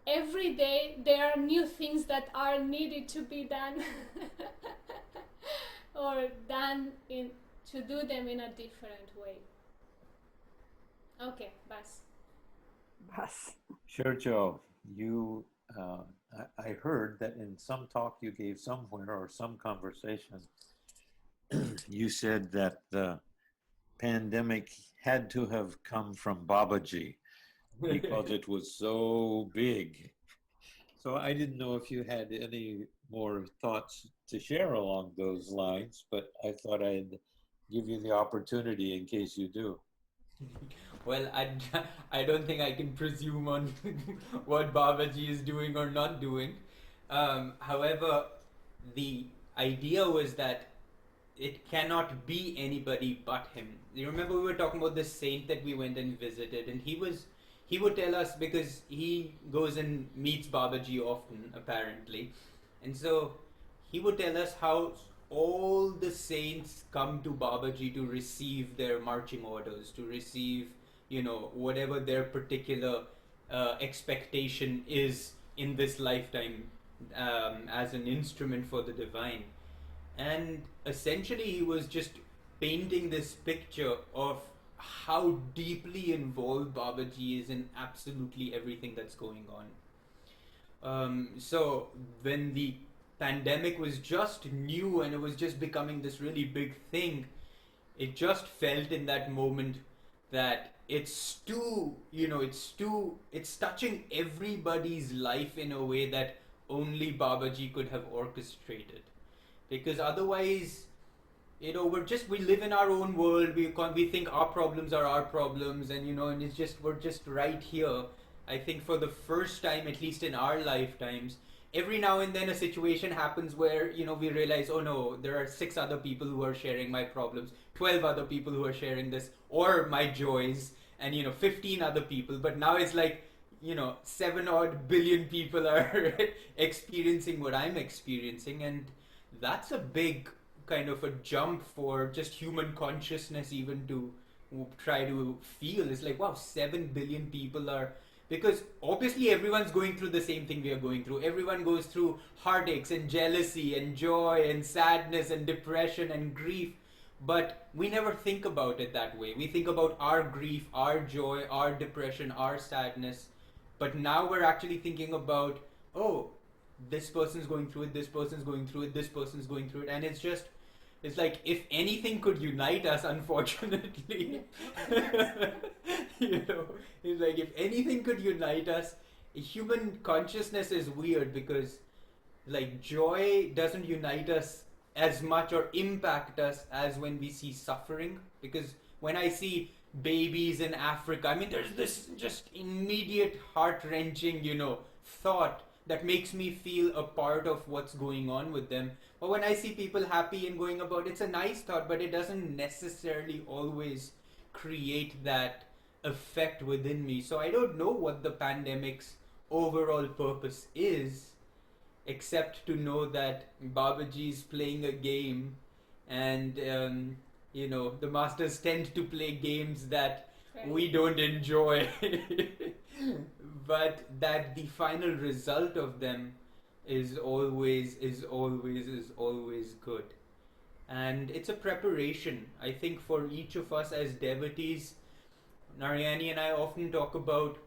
every day there are new things that are needed to be done or done to do them in a different way. Okay, bas. Bus. Shurjo, you, I heard that in some talk you gave somewhere or some conversation, you said that the pandemic had to have come from Babaji because it was so big. So I didn't know if you had any more thoughts to share along those lines, but I thought I'd give you the opportunity in case you do. Well, I don't think I can presume on what Babaji is doing or not doing. However, the idea was that it cannot be anybody but him. You remember we were talking about this saint that we went and visited, and he would tell us, because he goes and meets Babaji often, apparently, and so he would tell us how all the saints come to Babaji to receive their marching orders, to receive, whatever their particular expectation is in this lifetime, as an instrument for the divine. And essentially, he was just painting this picture of how deeply involved Babaji is in absolutely everything that's going on. So when the pandemic was just new and it was just becoming this really big thing, it just felt in that moment that it's touching everybody's life in a way that only Babaji could have orchestrated. Because otherwise, we live in our own world. We think our problems are our problems, and we're just right here. I think for the first time, at least in our lifetimes, every now and then a situation happens where we realize, oh no, there are 6 other people who are sharing my problems, 12 other people who are sharing this or my joys, and 15 other people. But now it's like 7 odd billion people are experiencing what I'm experiencing, and that's a big kind of a jump for just human consciousness even to try to feel. It's like, wow, 7 billion people are, because obviously everyone's going through the same thing we are going through. Everyone goes through heartaches and jealousy and joy and sadness and depression and grief, but we never think about it that way. We think about our grief, our joy, our depression, our sadness, but now we're actually thinking about, oh, this person's going through it, this person's going through it, this person's going through it, and it's like, if anything could unite us, unfortunately, it's like, if anything could unite us, human consciousness is weird, because like joy doesn't unite us as much or impact us as when we see suffering. Because when I see babies in Africa, I mean, there's this just immediate heart-wrenching, thought that makes me feel a part of what's going on with them. But when I see people happy and going about, it's a nice thought, but it doesn't necessarily always create that effect within me. So I don't know what the pandemic's overall purpose is, except to know that Babaji's playing a game, and the masters tend to play games that we don't enjoy. But that the final result of them is always good. And it's a preparation, I think, for each of us as devotees. Narayani and I often talk about,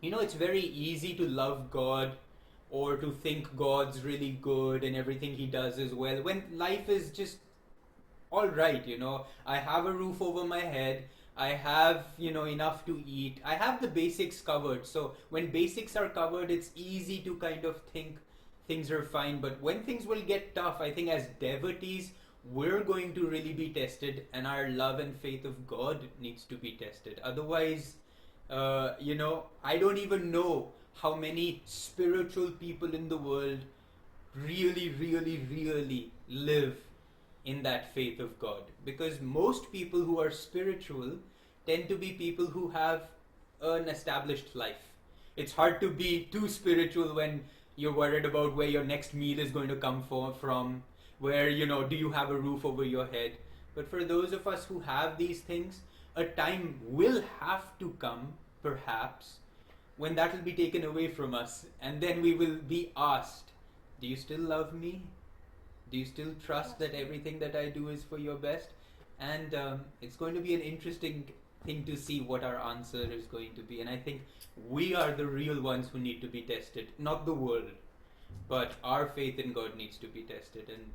it's very easy to love God or to think God's really good and everything he does is well, when life is just all right. I have a roof over my head, I have enough to eat, I have the basics covered. So when basics are covered, it's easy to kind of think things are fine. But when things will get tough, I think as devotees, we're going to really be tested, and our love and faith of God needs to be tested. Otherwise, I don't even know how many spiritual people in the world really, really, really live in that faith of God. Because most people who are spiritual tend to be people who have an established life. It's hard to be too spiritual when you're worried about where your next meal is going to come from, where, do you have a roof over your head. But for those of us who have these things, a time will have to come, perhaps, when that will be taken away from us, and then we will be asked, do you still love me? Do you still trust that everything that I do is for your best? And it's going to be an interesting thing to see what our answer is going to be. And I think we are the real ones who need to be tested, not the world. But our faith in God needs to be tested. And,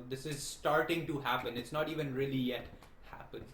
this is starting to happen. It's not even really yet happened.